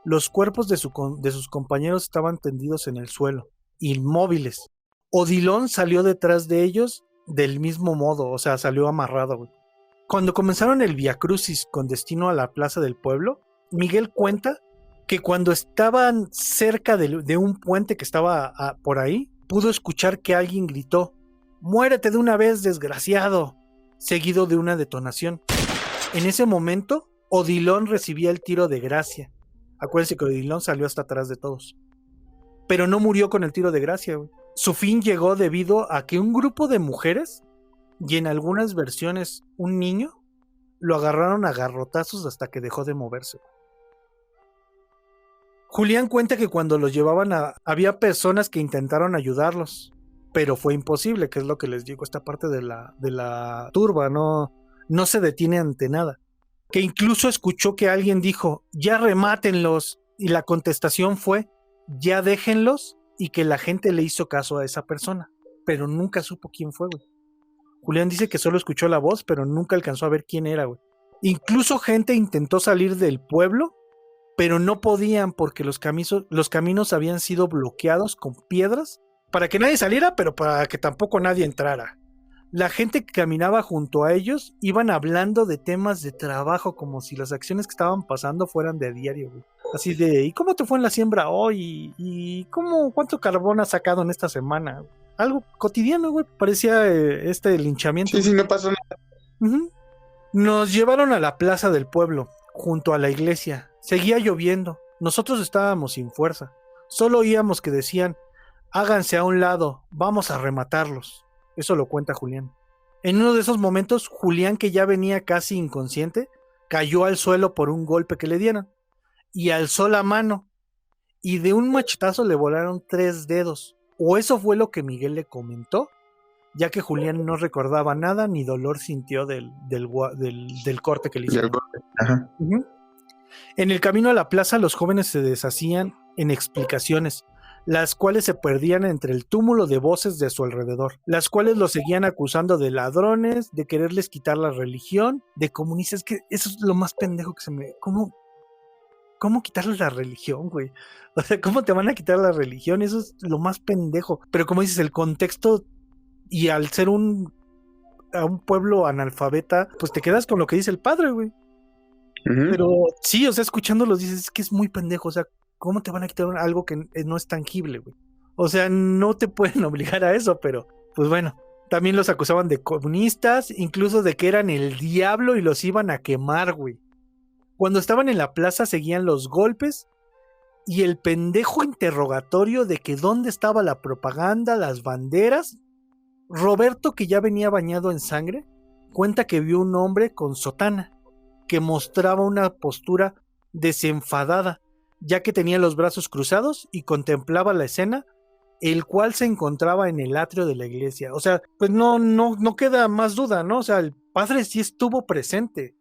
Los cuerpos de sus compañeros estaban tendidos en el suelo, inmóviles. Odilon salió detrás de ellos del mismo modo, o sea, salió amarrado, güey. Cuando comenzaron el viacrucis con destino a la plaza del pueblo, Miguel cuenta que cuando estaban cerca de un puente que estaba por ahí, pudo escuchar que alguien gritó, «¡Muérete de una vez, desgraciado!», seguido de una detonación. En ese momento, Odilon recibía el tiro de gracia. Acuérdense que Odilon salió hasta atrás de todos. Pero no murió con el tiro de gracia, güey. Su fin llegó debido a que un grupo de mujeres, y en algunas versiones un niño, lo agarraron a garrotazos hasta que dejó de moverse. Julián cuenta que cuando los llevaban había personas que intentaron ayudarlos, pero fue imposible, que es lo que les digo, esta parte de la turba no se detiene ante nada. Que incluso escuchó que alguien dijo, ya remátenlos, y la contestación fue, ya déjenlos, y que la gente le hizo caso a esa persona, pero nunca supo quién fue, güey. Julián dice que solo escuchó la voz, pero nunca alcanzó a ver quién era, güey. Incluso gente intentó salir del pueblo, pero no podían porque los caminos habían sido bloqueados con piedras, para que nadie saliera, pero para que tampoco nadie entrara. La gente que caminaba junto a ellos iban hablando de temas de trabajo como si las acciones que estaban pasando fueran de a diario, güey. Así de, ¿y cómo te fue en la siembra hoy? ¿Y cuánto carbón has sacado en esta semana? Algo cotidiano, güey. Parecía este linchamiento. Sí, no pasó nada. Uh-huh. Nos llevaron a la plaza del pueblo, junto a la iglesia. Seguía lloviendo. Nosotros estábamos sin fuerza. Solo oíamos que decían, háganse a un lado, vamos a rematarlos. Eso lo cuenta Julián. En uno de esos momentos, Julián, que ya venía casi inconsciente, cayó al suelo por un golpe que le dieron. Y alzó la mano. Y de un machetazo le volaron 3 dedos. O eso fue lo que Miguel le comentó, ya que Julián no recordaba nada ni dolor sintió del corte que le hicieron. Ajá. Uh-huh. En el camino a la plaza, los jóvenes se deshacían en explicaciones, las cuales se perdían entre el túmulo de voces de su alrededor, las cuales los seguían acusando de ladrones, de quererles quitar la religión, de comunistas. Que eso es lo más pendejo que se me... ¿Cómo quitarles la religión, güey? O sea, ¿cómo te van a quitar la religión? Eso es lo más pendejo. Pero como dices, el contexto, y al ser a un pueblo analfabeta, pues te quedas con lo que dice el padre, güey. Uh-huh. Pero sí, o sea, escuchándolos dices, es que es muy pendejo, o sea, ¿cómo te van a quitar algo que no es tangible, güey? O sea, no te pueden obligar a eso, pero pues bueno. También los acusaban de comunistas, incluso de que eran el diablo y los iban a quemar, güey. Cuando estaban en la plaza seguían los golpes y el pendejo interrogatorio de que dónde estaba la propaganda, las banderas. Roberto, que ya venía bañado en sangre, cuenta que vio un hombre con sotana que mostraba una postura desenfadada, ya que tenía los brazos cruzados y contemplaba la escena, el cual se encontraba en el atrio de la iglesia. O sea, pues no queda más duda, ¿no? O sea, el padre sí estuvo presente.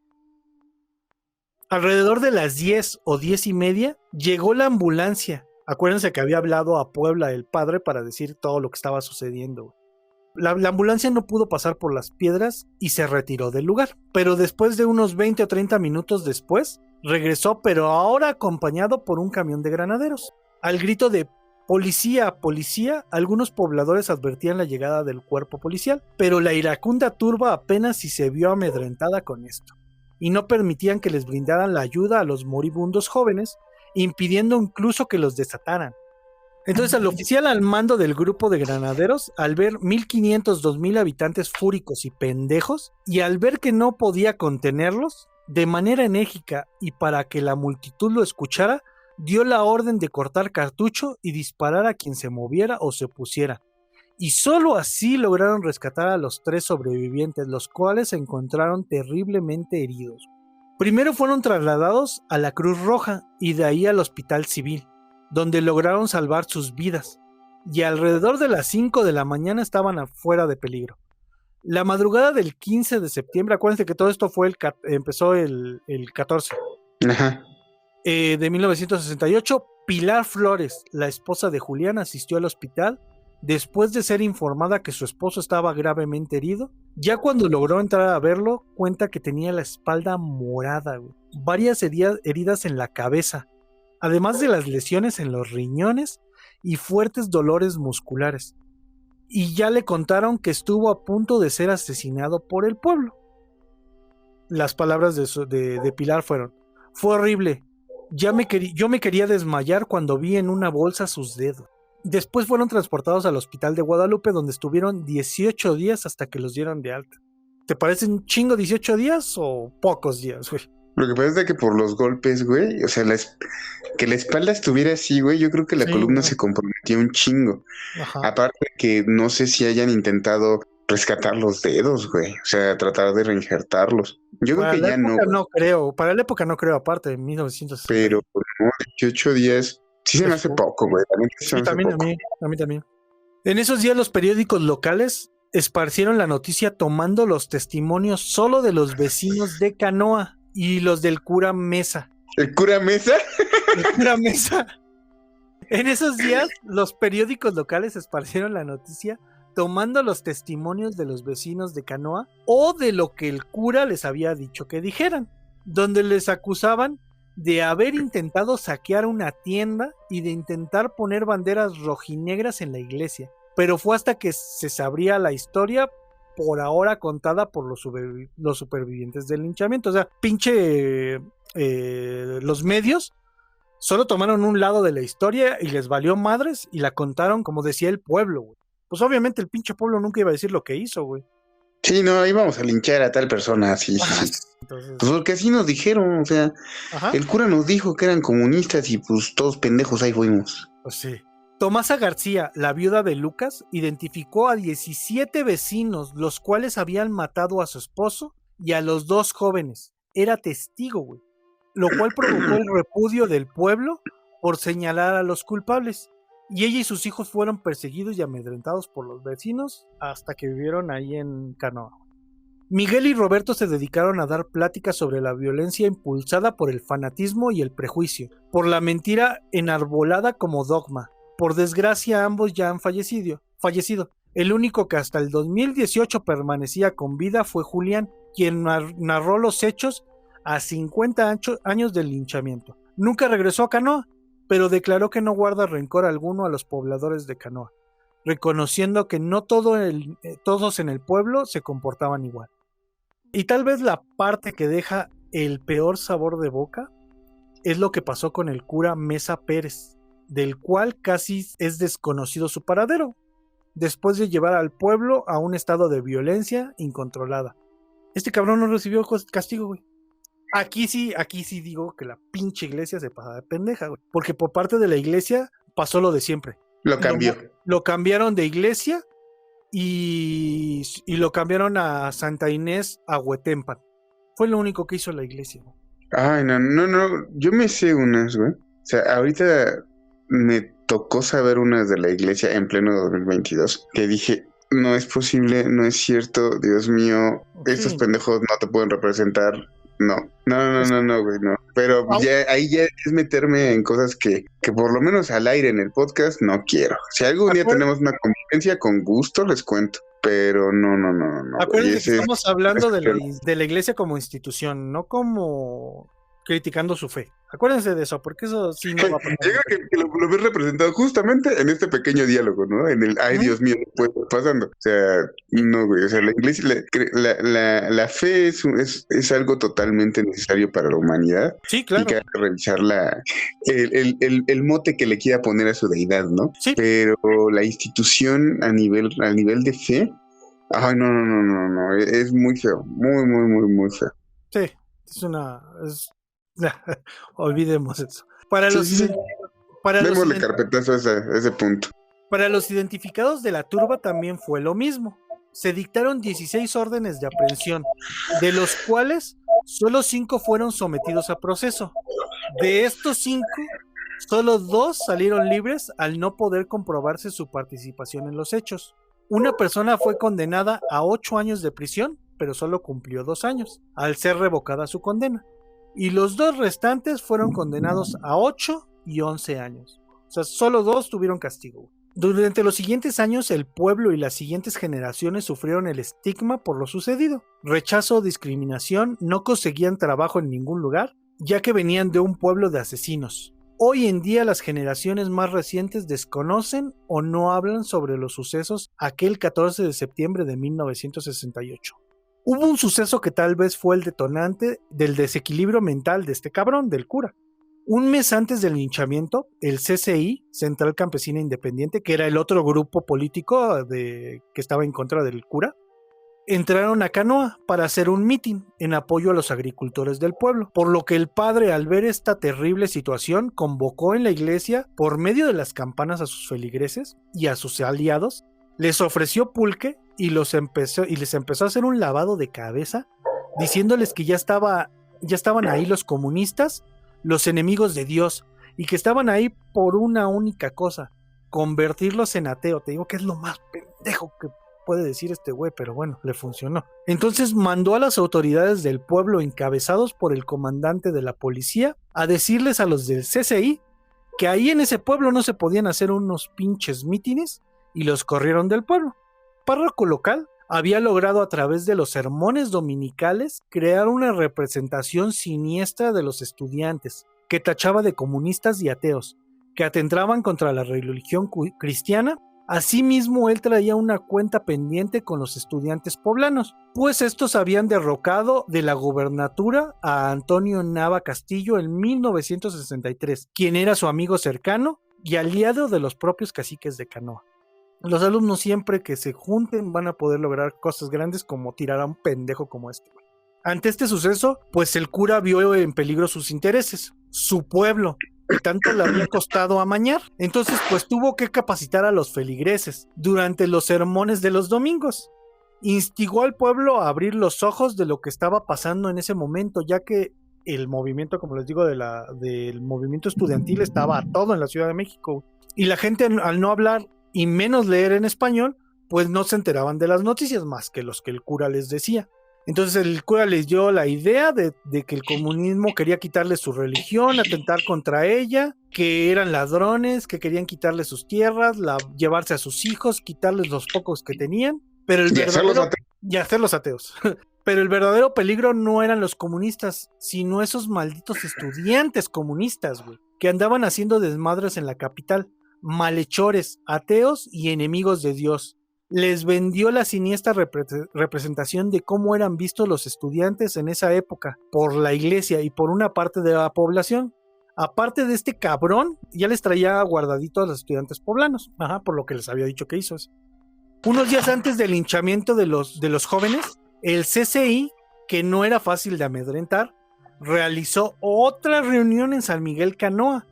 Alrededor de las 10 o 10:30 llegó la ambulancia. Acuérdense que había hablado a Puebla el padre para decir todo lo que estaba sucediendo. La ambulancia no pudo pasar por las piedras y se retiró del lugar. Pero después de unos 20 o 30 minutos después, regresó, pero ahora acompañado por un camión de granaderos. Al grito de policía, policía, algunos pobladores advertían la llegada del cuerpo policial, pero la iracunda turba apenas si se vio amedrentada con esto, y no permitían que les brindaran la ayuda a los moribundos jóvenes, impidiendo incluso que los desataran. Entonces al oficial al mando del grupo de granaderos, al ver 1,500, 2,000 habitantes fúricos y pendejos, y al ver que no podía contenerlos, de manera enérgica y para que la multitud lo escuchara, dio la orden de cortar cartucho y disparar a quien se moviera o se opusiera. Y solo así lograron rescatar a los 3 sobrevivientes, los cuales se encontraron terriblemente heridos. Primero fueron trasladados a la Cruz Roja y de ahí al Hospital Civil, donde lograron salvar sus vidas, y alrededor de las 5 de la mañana estaban afuera de peligro. La madrugada del 15 de septiembre, acuérdense que todo esto empezó el 14 Ajá. De 1968, Pilar Flores, la esposa de Julián, asistió al hospital después de ser informada que su esposo estaba gravemente herido. Ya cuando logró entrar a verlo, cuenta que tenía la espalda morada, güey, varias heridas en la cabeza, además de las lesiones en los riñones y fuertes dolores musculares. Y ya le contaron que estuvo a punto de ser asesinado por el pueblo. Las palabras de Pilar fueron: fue horrible, yo me quería desmayar cuando vi en una bolsa sus dedos. Después fueron transportados al hospital de Guadalupe, donde estuvieron 18 días hasta que los dieron de alta. ¿Te parece un chingo 18 días o pocos días, güey? Lo que pasa es que por los golpes, güey, o sea, que la espalda estuviera así, güey, yo creo que la columna se comprometió un chingo. Ajá. Aparte que no sé si hayan intentado rescatar los dedos, güey, o sea, tratar de reinjertarlos. Yo creo que ya no. No creo, para la época no creo, aparte de 1960. Pero no, 18 días, sí se me hace poco, güey. Sí, también a mí también. En esos días los periódicos locales esparcieron la noticia tomando los testimonios solo de los vecinos de Canoa y los del cura Mesa. ¿El cura Mesa? El cura Mesa. En esos días los periódicos locales esparcieron la noticia tomando los testimonios de los vecinos de Canoa o de lo que el cura les había dicho que dijeran, donde les acusaban de haber intentado saquear una tienda y de intentar poner banderas rojinegras en la iglesia. Pero fue hasta que se sabría la historia, por ahora contada por los supervivientes del linchamiento. O sea, los medios solo tomaron un lado de la historia y les valió madres y la contaron como decía el pueblo, güey. Pues obviamente el pinche pueblo nunca iba a decir lo que hizo, güey. Sí, no, íbamos a linchar a tal persona, sí. Entonces, pues porque así nos dijeron, o sea, el cura nos dijo que eran comunistas y pues todos pendejos ahí fuimos. Pues sí. Tomasa García, la viuda de Lucas, identificó a 17 vecinos, los cuales habían matado a su esposo y a los 2 jóvenes. Era testigo, güey. Lo cual provocó el repudio del pueblo por señalar a los culpables. Y ella y sus hijos fueron perseguidos y amedrentados por los vecinos hasta que vivieron ahí en Canoa. Miguel y Roberto se dedicaron a dar pláticas sobre la violencia impulsada por el fanatismo y el prejuicio, por la mentira enarbolada como dogma. Por desgracia, ambos ya han fallecido. El único que hasta el 2018 permanecía con vida fue Julián, quien narró los hechos a 50 años del linchamiento. Nunca regresó a Canoa, pero declaró que no guarda rencor alguno a los pobladores de Canoa, reconociendo que no todos en el pueblo se comportaban igual. Y tal vez la parte que deja el peor sabor de boca es lo que pasó con el cura Mesa Pérez, del cual casi es desconocido su paradero, después de llevar al pueblo a un estado de violencia incontrolada. Este cabrón no recibió castigo, güey. aquí sí digo que la pinche iglesia se pasa de pendeja, güey. Porque por parte de la iglesia pasó lo de siempre. Lo cambió. Lo cambiaron de iglesia y lo cambiaron a Santa Inés a Huetempan. Fue lo único que hizo la iglesia, güey. Ay, no. Yo me sé unas, güey. O sea, ahorita me tocó saber unas de la iglesia en pleno 2022 que dije, no es posible, no es cierto, Dios mío, estos Sí. pendejos no te pueden representar. No, güey, no. Pero ahí ya es meterme en cosas que por lo menos al aire en el podcast no quiero. Si algún día tenemos una convivencia, con gusto les cuento. Pero no. Acuérdense que estamos hablando de la iglesia como institución, no como criticando su fe. Acuérdense de eso, porque eso sí no va a pasar. Yo creo que lo ves representado justamente en este pequeño diálogo, ¿no? En el, ay, Dios mío, ¿qué puede estar pasando? O sea, no, güey, o sea, la iglesia, la fe es algo totalmente necesario para la humanidad. Sí, claro. Y que hay que revisar el mote que le quiera poner a su deidad, ¿no? Sí. Pero la institución a nivel de fe, ay, no, es muy feo, muy feo. Sí, olvidemos eso. Para Démosle carpetazo a ese punto. Para los identificados de la turba también fue lo mismo. Se dictaron 16 órdenes de aprehensión, de los cuales solo 5 fueron sometidos a proceso. De estos 5, solo 2 salieron libres al no poder comprobarse su participación en los hechos. Una persona fue condenada a 8 años de prisión, pero solo cumplió 2 años, al ser revocada su condena. Y los 2 restantes fueron condenados a 8 y 11 años. O sea, solo 2 tuvieron castigo. Durante los siguientes años, el pueblo y las siguientes generaciones sufrieron el estigma por lo sucedido. Rechazo o discriminación, no conseguían trabajo en ningún lugar, ya que venían de un pueblo de asesinos. Hoy en día las generaciones más recientes desconocen o no hablan sobre los sucesos aquel 14 de septiembre de 1968. Hubo un suceso que tal vez fue el detonante del desequilibrio mental de este cabrón, del cura. Un mes antes del linchamiento, el CCI, Central Campesina Independiente, que era el otro grupo político que estaba en contra del cura, entraron a Canoa para hacer un mitin en apoyo a los agricultores del pueblo, por lo que el padre, al ver esta terrible situación, convocó en la iglesia, por medio de las campanas, a sus feligreses y a sus aliados, les ofreció pulque y les empezó a hacer un lavado de cabeza, diciéndoles que ya estaban ahí los comunistas, los enemigos de Dios, y que estaban ahí por una única cosa, convertirlos en ateo. Te digo que es lo más pendejo que puede decir este güey, pero bueno, le funcionó. Entonces mandó a las autoridades del pueblo, encabezados por el comandante de la policía, a decirles a los del CCI que ahí en ese pueblo no se podían hacer unos pinches mítines, y los corrieron del pueblo. Párroco local había logrado a través de los sermones dominicales crear una representación siniestra de los estudiantes, que tachaba de comunistas y ateos, que atentaban contra la religión cristiana. Asimismo, él traía una cuenta pendiente con los estudiantes poblanos, pues estos habían derrocado de la gubernatura a Antonio Nava Castillo en 1963, quien era su amigo cercano y aliado de los propios caciques de Canoa. Los alumnos, siempre que se junten, van a poder lograr cosas grandes, como tirar a un pendejo como este. Ante este suceso, pues el cura vio en peligro sus intereses, su pueblo, que tanto le había costado amañar. Entonces, pues tuvo que capacitar a los feligreses durante los sermones de los domingos. Instigó al pueblo a abrir los ojos de lo que estaba pasando en ese momento, ya que el movimiento, como les digo, del movimiento estudiantil estaba a todo en la Ciudad de México. Y la gente, al no hablar y menos leer en español, pues no se enteraban de las noticias más que los que el cura les decía. Entonces el cura les dio la idea de que el comunismo quería quitarle su religión, atentar contra ella, que eran ladrones, que querían quitarle sus tierras, llevarse a sus hijos, quitarles los pocos que tenían, pero y hacerlos ateos. Pero el verdadero peligro no eran los comunistas, sino esos malditos estudiantes comunistas, güey, que andaban haciendo desmadres en la capital. Malhechores, ateos y enemigos de Dios. Les vendió la siniestra representación de cómo eran vistos los estudiantes en esa época por la iglesia y por una parte de la población. Aparte de este cabrón, ya les traía guardadito a los estudiantes poblanos, por lo que les había dicho que hizo eso. Unos días antes del linchamiento de los jóvenes, el CCI, que no era fácil de amedrentar, realizó otra reunión en San Miguel Canoa,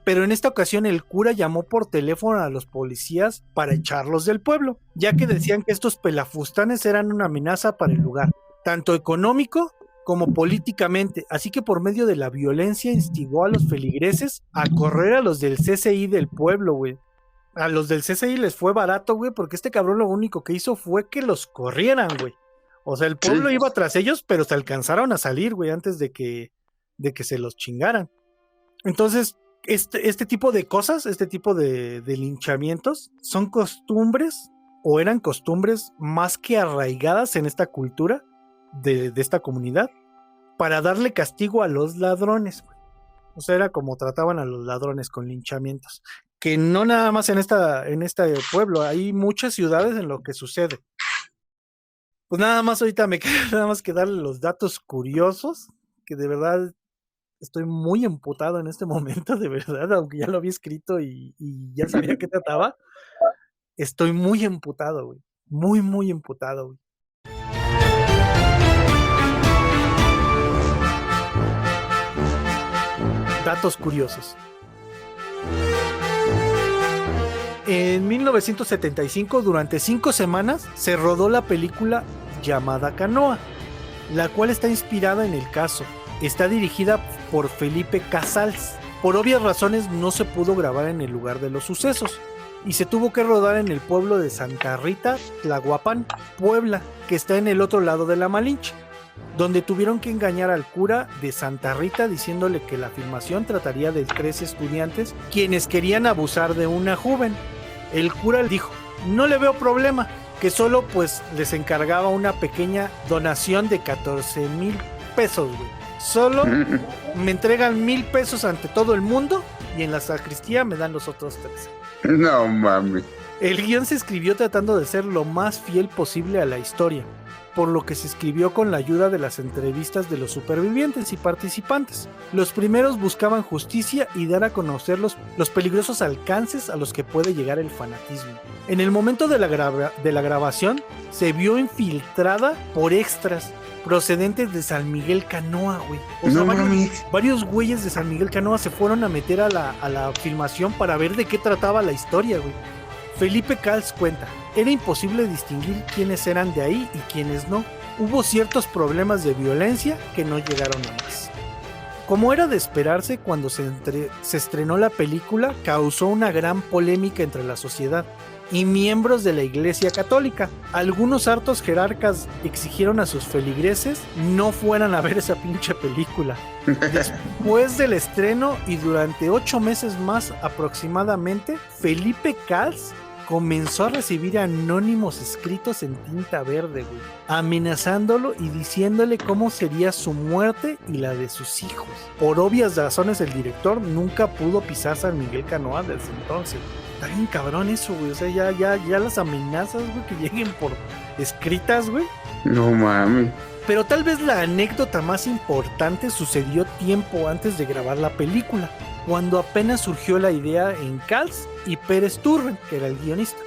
pero en esta ocasión el cura llamó por teléfono a los policías para echarlos del pueblo, ya que decían que estos pelafustanes eran una amenaza para el lugar, tanto económico como políticamente, así que por medio de la violencia instigó a los feligreses a correr a los del CCI del pueblo, güey. A los del CCI les fue barato, güey, porque este cabrón lo único que hizo fue que los corrieran, güey. O sea, el pueblo iba tras ellos, pero se alcanzaron a salir, güey, antes de que se los chingaran. Entonces, este tipo de cosas, este tipo de linchamientos, son costumbres, o eran costumbres más que arraigadas en esta cultura de esta comunidad, para darle castigo a los ladrones, güey. O sea, era como trataban a los ladrones, con linchamientos. Que no nada más en este pueblo, hay muchas ciudades en lo que sucede. Pues nada más ahorita me queda nada más que darle los datos curiosos, que de verdad estoy muy emputado en este momento, de verdad, aunque ya lo había escrito y ya sabía qué trataba. Estoy muy emputado, güey. Muy, muy emputado, güey. Datos curiosos. En 1975, durante 5 semanas, se rodó la película llamada Canoa, la cual está inspirada en el caso. Está dirigida por Felipe Casals. Por obvias razones no se pudo grabar en el lugar de los sucesos y se tuvo que rodar en el pueblo de Santa Rita, Tlahuapan, Puebla, que está en el otro lado de la Malinche, donde tuvieron que engañar al cura de Santa Rita diciéndole que la filmación trataría de 3 estudiantes quienes querían abusar de una joven. El cura dijo, no le veo problema, que solo pues les encargaba una pequeña donación de 14,000 pesos, güey. Solo me entregan 1,000 pesos ante todo el mundo y en la sacristía me dan los otros 3. No mames. El guión se escribió tratando de ser lo más fiel posible a la historia, por lo que se escribió con la ayuda de las entrevistas de los supervivientes y participantes. Los primeros buscaban justicia y dar a conocer los peligrosos alcances a los que puede llegar el fanatismo. En el momento de la grabación, se vio infiltrada por extras procedentes de San Miguel Canoa, güey. O sea, varios güeyes de San Miguel Canoa se fueron a meter a la filmación para ver de qué trataba la historia, güey. Felipe Casals cuenta, era imposible distinguir quiénes eran de ahí y quiénes no. Hubo ciertos problemas de violencia que no llegaron a más. Como era de esperarse, cuando se estrenó la película, causó una gran polémica entre la sociedad y miembros de la Iglesia Católica. Algunos hartos jerarcas exigieron a sus feligreses no fueran a ver esa pinche película. Después del estreno y durante 8 meses más aproximadamente, Felipe Casals comenzó a recibir anónimos escritos en tinta verde, güey, amenazándolo y diciéndole cómo sería su muerte y la de sus hijos. Por obvias razones, el director nunca pudo pisar San Miguel Canoa desde entonces. Está bien cabrón eso, güey. O sea, ya las amenazas, güey, que lleguen por escritas, güey. No mames. Pero tal vez la anécdota más importante sucedió tiempo antes de grabar la película, cuando apenas surgió la idea en Casals y Pérez Turren, que era el guionista,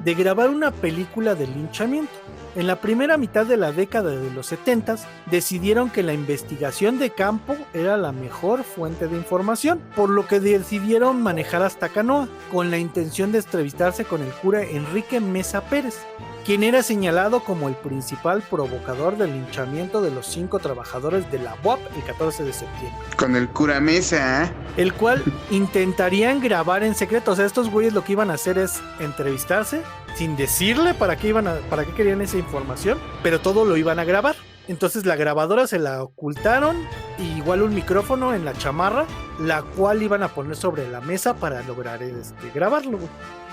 de grabar una película de linchamiento. En la primera mitad de la década de los 70s, decidieron que la investigación de campo era la mejor fuente de información, por lo que decidieron manejar hasta Canoa, con la intención de entrevistarse con el cura Enrique Mesa Pérez, quien era señalado como el principal provocador del linchamiento de los 5 trabajadores de la UAP el 14 de septiembre. Con el cura Mesa, el cual intentarían grabar en secreto. O sea, estos güeyes lo que iban a hacer es entrevistarse sin decirle para qué querían esa información, pero todo lo iban a grabar. Entonces la grabadora se la ocultaron, y igual un micrófono en la chamarra, la cual iban a poner sobre la mesa para lograr grabarlo.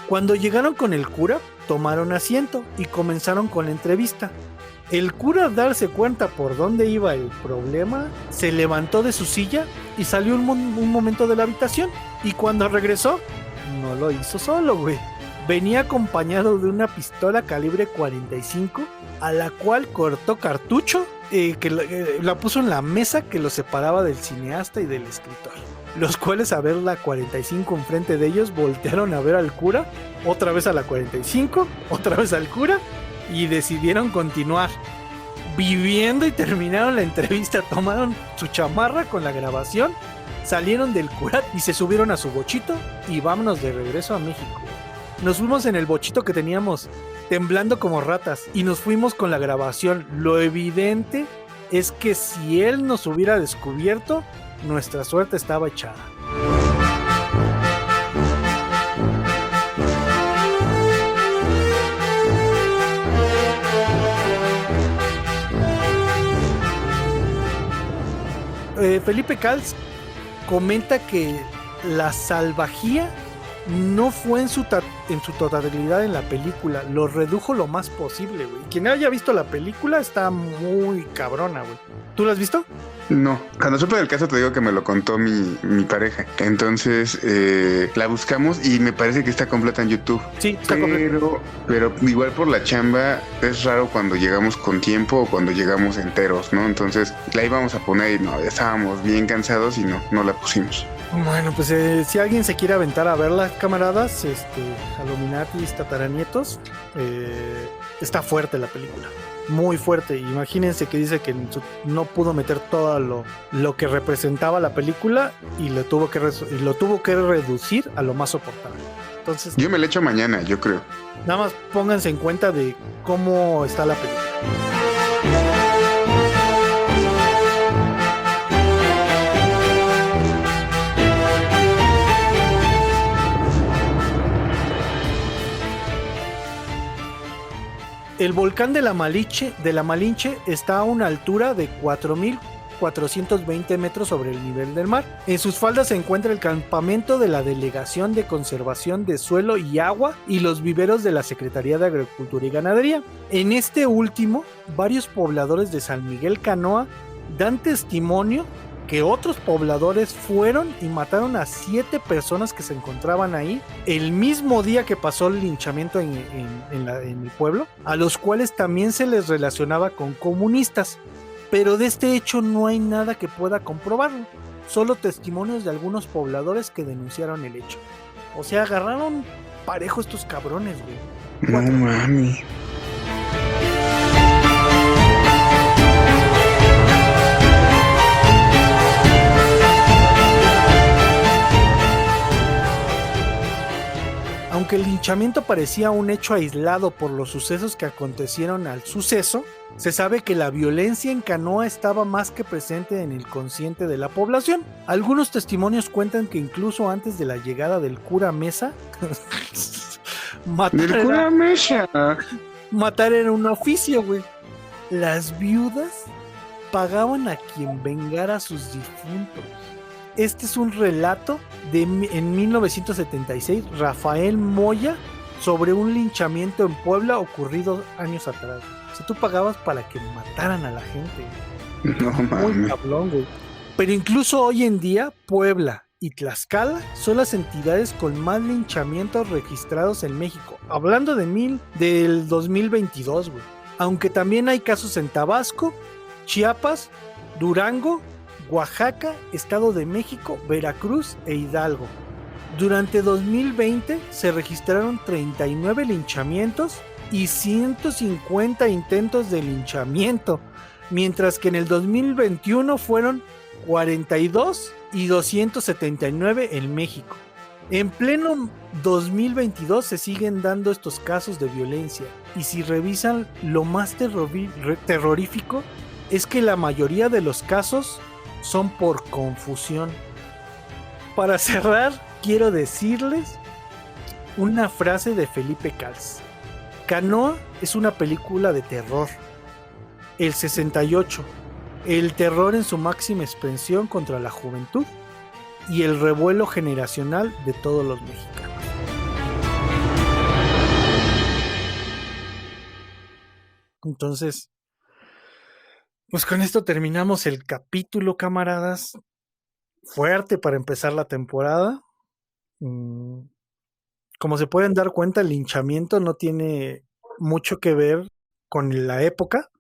Cuando llegaron con el cura, tomaron asiento y comenzaron con la entrevista. El cura, al darse cuenta por dónde iba el problema, se levantó de su silla y salió un momento de la habitación. Y cuando regresó, no lo hizo solo, güey. Venía acompañado de una pistola calibre 45, a la cual cortó cartucho, que la puso en la mesa que lo separaba del cineasta y del escritor. Los cuales, a ver la 45 enfrente de ellos, voltearon a ver al cura, otra vez a la 45, otra vez al cura, y decidieron continuar. viviendo y terminaron la entrevista, tomaron su chamarra con la grabación, salieron del Curat y se subieron a su bochito y vámonos de regreso a México. Nos fuimos en el bochito que teníamos temblando como ratas y nos fuimos con la grabación. Lo evidente es que si él nos hubiera descubierto, nuestra suerte estaba echada. Felipe Cals comenta que la salvajía no fue en su totalidad en la película, lo redujo lo más posible, güey. Quien haya visto la película está muy cabrona, güey. ¿Tú la has visto? No, cuando supe del caso te digo que me lo contó mi pareja. Entonces la buscamos y me parece que está completa en YouTube. Sí, está completa. Pero igual por la chamba es raro cuando llegamos con tiempo o cuando llegamos enteros, ¿no? Entonces la íbamos a poner y no, ya estábamos bien cansados y no la pusimos. Bueno, pues si alguien se quiere aventar a verla, camaradas, Aluminatis, tataranietos, está fuerte la película. Muy fuerte. Imagínense que dice que no pudo meter todo lo que representaba la película y lo tuvo que reducir a lo más soportable. Entonces, yo me la echo mañana, yo creo. Nada más pónganse en cuenta de cómo está la película. El volcán de la Malinche está a una altura de 4.420 metros sobre el nivel del mar. En sus faldas se encuentra el campamento de la Delegación de Conservación de Suelo y Agua y los viveros de la Secretaría de Agricultura y Ganadería. En este último, varios pobladores de San Miguel Canoa dan testimonio que otros pobladores fueron y mataron a 7 personas que se encontraban ahí el mismo día que pasó el linchamiento en el pueblo, a los cuales también se les relacionaba con comunistas, pero de este hecho no hay nada que pueda comprobarlo, solo testimonios de algunos pobladores que denunciaron el hecho. O sea, agarraron parejo estos cabrones, güey. No mami. Aunque el linchamiento parecía un hecho aislado por los sucesos que acontecieron al suceso, se sabe que la violencia en Canoa estaba más que presente en el consciente de la población. Algunos testimonios cuentan que incluso antes de la llegada del cura Mesa, matar era un oficio, güey. Las viudas pagaban a quien vengara a sus difuntos. Este es un relato en 1976, Rafael Moya, sobre un linchamiento en Puebla ocurrido años atrás. Si tú pagabas para que mataran a la gente. No mames. Muy cabrón, güey. Pero incluso hoy en día, Puebla y Tlaxcala son las entidades con más linchamientos registrados en México. Hablando del 2022, güey. Aunque también hay casos en Tabasco, Chiapas, Durango, Oaxaca, Estado de México, Veracruz e Hidalgo. Durante 2020 se registraron 39 linchamientos y 150 intentos de linchamiento, mientras que en el 2021 fueron 42 y 279 en México. En pleno 2022 se siguen dando estos casos de violencia y si revisan, lo más terrorífico es que la mayoría de los casos son por confusión. Para cerrar, quiero decirles una frase de Felipe Cals. Canoa es una película de terror. El 68, el terror en su máxima expresión contra la juventud y el revuelo generacional de todos los mexicanos. Entonces, pues con esto terminamos el capítulo, camaradas. Fuerte para empezar la temporada. Como se pueden dar cuenta, el linchamiento no tiene mucho que ver con la época.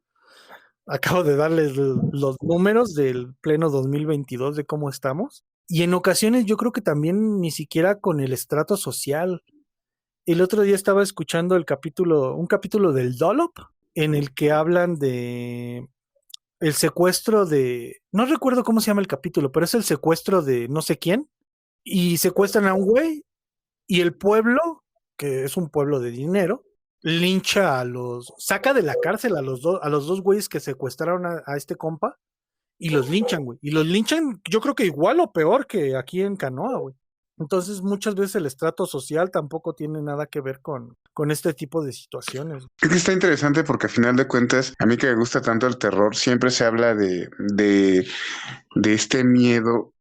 Acabo de darles los números del pleno 2022 de cómo estamos. Y en ocasiones yo creo que también ni siquiera con el estrato social. El otro día estaba escuchando un capítulo del Dollop en el que hablan de el secuestro de, no recuerdo cómo se llama el capítulo, pero es el secuestro de no sé quién, y secuestran a un güey, y el pueblo, que es un pueblo de dinero, lincha saca de la cárcel a los dos güeyes que secuestraron a este compa, y los linchan, güey. Y los linchan, yo creo que igual o peor que aquí en Canoa, güey. Entonces, muchas veces el estrato social tampoco tiene nada que ver con este tipo de situaciones. Es que está interesante porque a final de cuentas, a mí que me gusta tanto el terror, siempre se habla de este miedo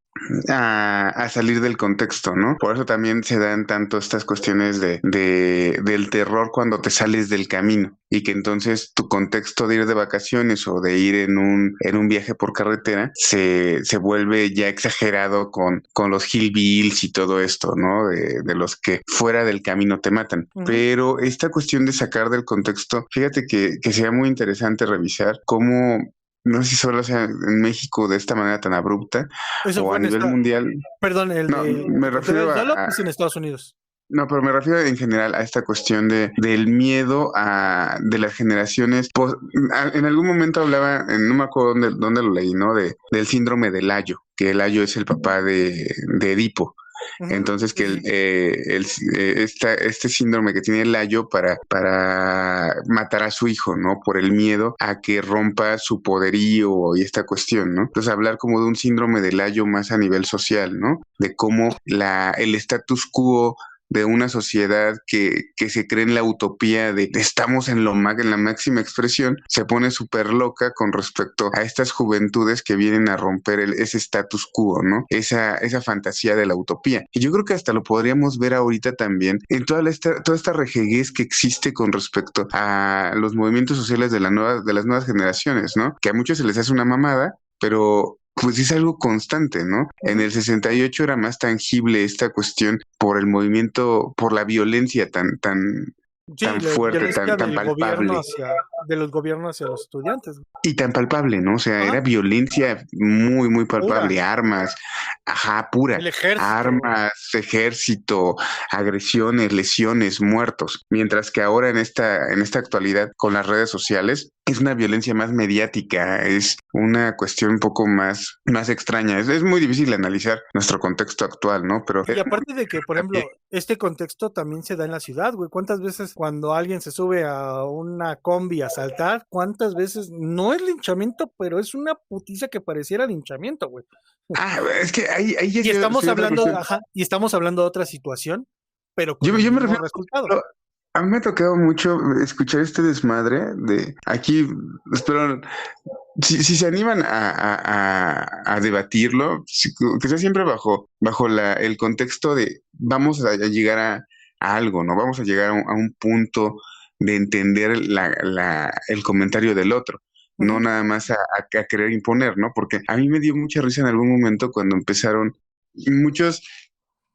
a salir del contexto, ¿no? Por eso también se dan tanto estas cuestiones del terror cuando te sales del camino y que entonces tu contexto de ir de vacaciones o de ir en un viaje por carretera se vuelve ya exagerado con los hillbills y todo esto, ¿no? De los que fuera del camino te matan. Pero esta cuestión de sacar del contexto, fíjate que sería muy interesante revisar cómo, no sé si solo sea en México de esta manera tan abrupta o a nivel mundial. Perdón, No, me refiero es en Estados Unidos. No, pero me refiero en general a esta cuestión del miedo de las generaciones. En algún momento hablaba, no me acuerdo dónde lo leí, ¿no? Del síndrome de Layo, que Layo es el papá de Edipo. Entonces que este síndrome que tiene Layo para matar a su hijo, ¿no? Por el miedo a que rompa su poderío y esta cuestión, ¿no? Entonces hablar como de un síndrome de Layo más a nivel social, ¿no? De cómo el status quo de una sociedad que se cree en la utopía de estamos en la máxima expresión, se pone súper loca con respecto a estas juventudes que vienen a romper ese status quo, ¿no? Esa fantasía de la utopía. Y yo creo que hasta lo podríamos ver ahorita también en toda esta rejeguez que existe con respecto a los movimientos sociales de las nuevas generaciones, ¿no? Que a muchos se les hace una mamada, pero pues es algo constante, ¿no? En el 68 era más tangible esta cuestión por el movimiento, por la violencia tan fuerte, tan palpable. De los gobiernos hacia los estudiantes. Y tan palpable, ¿no? O sea, era violencia muy, muy palpable. Pura. Armas, pura. El ejército. Armas, ejército, agresiones, lesiones, muertos. Mientras que ahora en esta actualidad, con las redes sociales, es una violencia más mediática, es una cuestión un poco más extraña. Es muy difícil analizar nuestro contexto actual, ¿no? Pero y aparte de que, por ejemplo, este contexto también se da en la ciudad, güey. ¿Cuántas veces cuando alguien se sube a una combi a saltar, cuántas veces no es linchamiento, pero es una putiza que pareciera linchamiento, güey? Es que ahí ya y estamos hablando de otra situación, pero con yo me refiero resultado. A mí me ha tocado mucho escuchar este desmadre de aquí, espero, si se animan a debatirlo, que sea siempre bajo el contexto de vamos a llegar a algo, ¿no? Vamos a llegar a un punto de entender el comentario del otro, no nada más a querer imponer, ¿no? Porque a mí me dio mucha risa en algún momento cuando empezaron muchos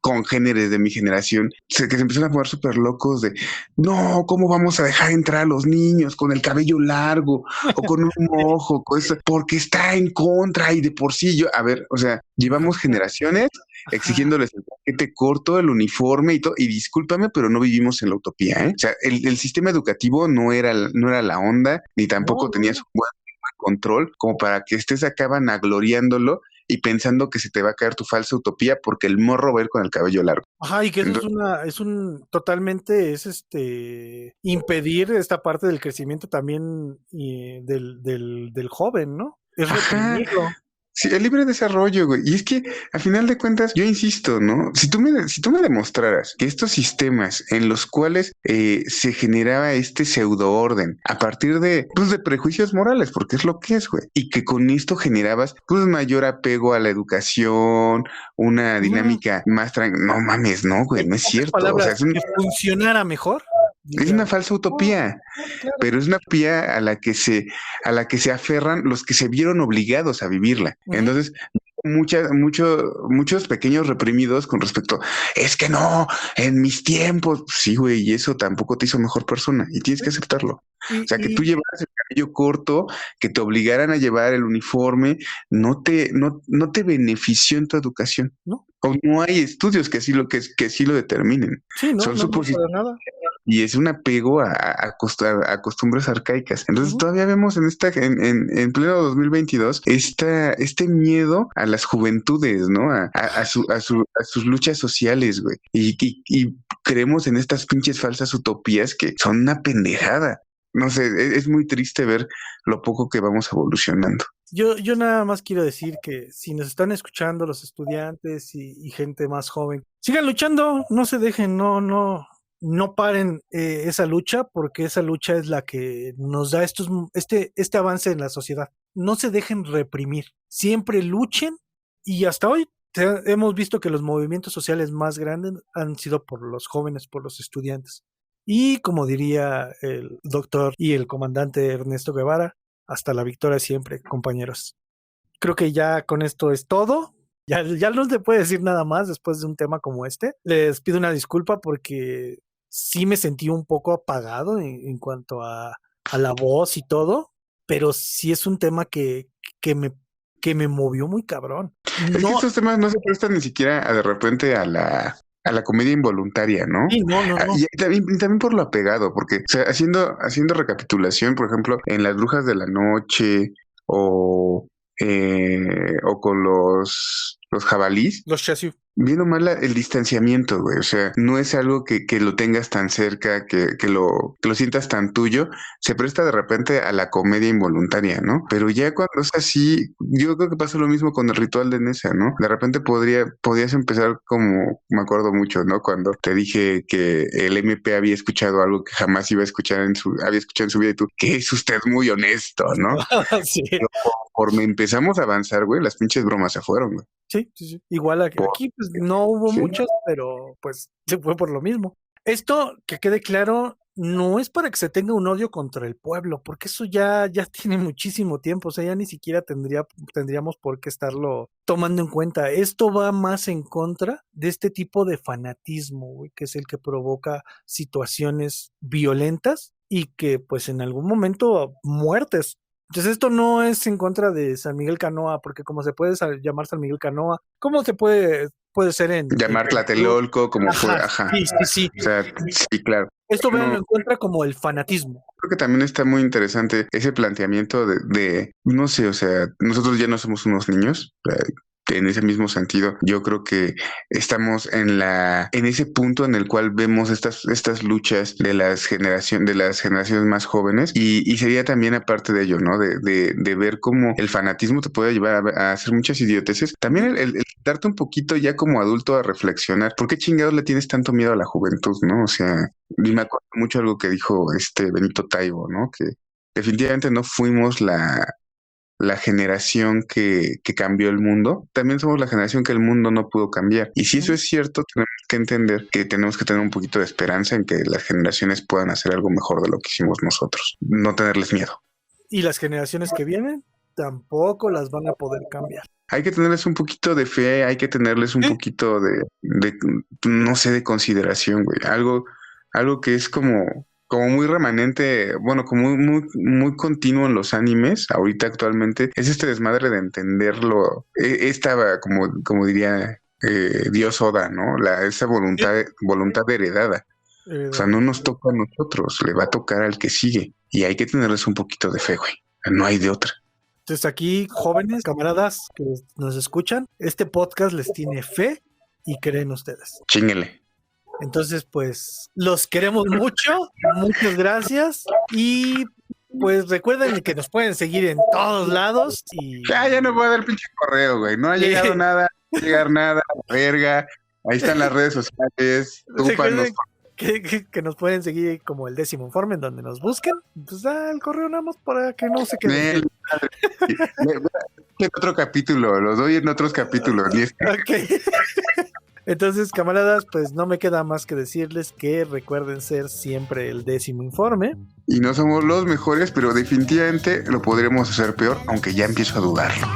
congéneres de mi generación, que se empezaron a poner súper locos de, no, ¿cómo vamos a dejar entrar a los niños con el cabello largo o con un mojo, porque está en contra y de por sí a ver, o sea, llevamos generaciones exigiéndoles el paquete corto, el uniforme y todo, y discúlpame, pero no vivimos en la utopía, ¿eh? O sea, el sistema educativo no era la onda, ni tampoco tenías un buen control como para que estés acá vanagloriándolo y pensando que se te va a caer tu falsa utopía porque el morro va a ir con el cabello largo. Y que eso totalmente impedir esta parte del crecimiento también del joven, ¿no? Es reprimirlo. Sí, el libre desarrollo, güey. Y es que, a final de cuentas, yo insisto, ¿no? Si tú me demostraras que estos sistemas en los cuales se generaba este pseudo orden a partir de prejuicios morales, porque es lo que es, güey, y que con esto generabas, mayor apego a la educación, una dinámica más tranquila. No mames, no, güey, no es cierto. Palabras, que funcionara mejor. Es una falsa utopía, claro. Pero es una utopía a la que se aferran los que se vieron obligados a vivirla. Entonces, muchos pequeños reprimidos con respecto, es que no, en mis tiempos, sí, güey, y eso tampoco te hizo mejor persona y tienes que aceptarlo. O sea, que tú llevaras el cabello corto, que te obligaran a llevar el uniforme, no te benefició en tu educación, ¿no? O no hay estudios que así lo determinen. Sí, no, son suposiciones. y es un apego a costumbres arcaicas. Entonces todavía vemos en pleno 2022 este miedo a las juventudes, ¿no? A sus luchas sociales, güey. Y creemos en estas pinches falsas utopías que son una pendejada. No sé, es muy triste ver lo poco que vamos evolucionando. Yo nada más quiero decir que si nos están escuchando los estudiantes y gente más joven, sigan luchando, no se dejen, no paren esa lucha, porque esa lucha es la que nos da este avance en la sociedad. No se dejen reprimir, siempre luchen, y hasta hoy hemos visto que los movimientos sociales más grandes han sido por los jóvenes, por los estudiantes. Y como diría el doctor y el comandante Ernesto Guevara, hasta la victoria siempre, compañeros. Creo que ya con esto es todo. Ya no se puede decir nada más después de un tema como este. Les pido una disculpa porque sí me sentí un poco apagado en cuanto a la voz y todo, pero sí es un tema que me movió muy cabrón. Es que estos temas no se prestan ni siquiera de repente a la comedia involuntaria, ¿no? Sí, no. Y también por lo apegado, porque o sea, haciendo recapitulación, por ejemplo, en Las Brujas de la Noche o con los jabalís, Los Chasiu. viendo mal el distanciamiento, güey. O sea, no es algo que lo tengas tan cerca, que lo sientas tan tuyo. Se presta de repente a la comedia involuntaria, ¿no? Pero ya cuando es así, yo creo que pasa lo mismo con el ritual de Nessa, ¿no? De repente podías empezar como, me acuerdo mucho, ¿no? Cuando te dije que el MP había escuchado algo que jamás había escuchado en su vida, y tú, que es usted muy honesto, ¿no? Sí. Pero conforme empezamos a avanzar, güey, las pinches bromas se fueron, güey. Sí. Igual aquí pues no hubo muchos, pero pues se fue por lo mismo. Esto, que quede claro, no es para que se tenga un odio contra el pueblo, porque eso ya tiene muchísimo tiempo, o sea, ya ni siquiera tendríamos por qué estarlo tomando en cuenta. Esto va más en contra de este tipo de fanatismo, güey, que es el que provoca situaciones violentas y que pues en algún momento muertes. Entonces esto no es en contra de San Miguel Canoa, porque como se puede llamar San Miguel Canoa, ¿cómo se puede ser en llamar Tlatelolco, como fue, ajá. Sí. O sea, sí, claro. Esto véanlo en contra como el fanatismo. Creo que también está muy interesante ese planteamiento de no sé, o sea, nosotros ya no somos unos niños. En ese mismo sentido, yo creo que estamos en ese punto en el cual vemos estas luchas de las generaciones más jóvenes, y sería también aparte de ello, ¿no? De ver cómo el fanatismo te puede llevar a hacer muchas idioteces. También el darte un poquito ya como adulto a reflexionar, ¿por qué chingados le tienes tanto miedo a la juventud, no? O sea, y me acuerdo mucho algo que dijo Benito Taibo, ¿no? Que definitivamente no fuimos la generación que cambió el mundo, también somos la generación que el mundo no pudo cambiar. Y si eso es cierto, tenemos que entender que tenemos que tener un poquito de esperanza en que las generaciones puedan hacer algo mejor de lo que hicimos nosotros. No tenerles miedo. Y las generaciones que vienen tampoco las van a poder cambiar. Hay que tenerles un poquito de fe, hay que tenerles un poquito de no sé, de consideración, güey. Algo que es como muy remanente, bueno, como muy, muy continuo en los animes, ahorita actualmente, es este desmadre de entenderlo, esta, como diría Dios Oda, ¿no? Esa voluntad heredada. O sea, no nos toca a nosotros, le va a tocar al que sigue, y hay que tenerles un poquito de fe, güey. No hay de otra. Entonces aquí, jóvenes, camaradas que nos escuchan, este podcast les tiene fe y creen ustedes. Chíngale. Entonces, pues, los queremos mucho, muchas gracias, y pues recuerden que nos pueden seguir en todos lados. Y ya no voy a dar el pinche correo, güey, no ha llegado nada, no va a llegar nada, verga, ahí están las redes sociales, que nos pueden seguir como el 10º Informe, en donde nos busquen, pues da el correo nada más para que no se queden. En otro capítulo, los doy en otros capítulos. Okay. Entonces, camaradas, pues no me queda más que decirles que recuerden ser siempre el 10º Informe. Y no somos los mejores, pero definitivamente lo podremos hacer peor, aunque ya empiezo a dudarlo.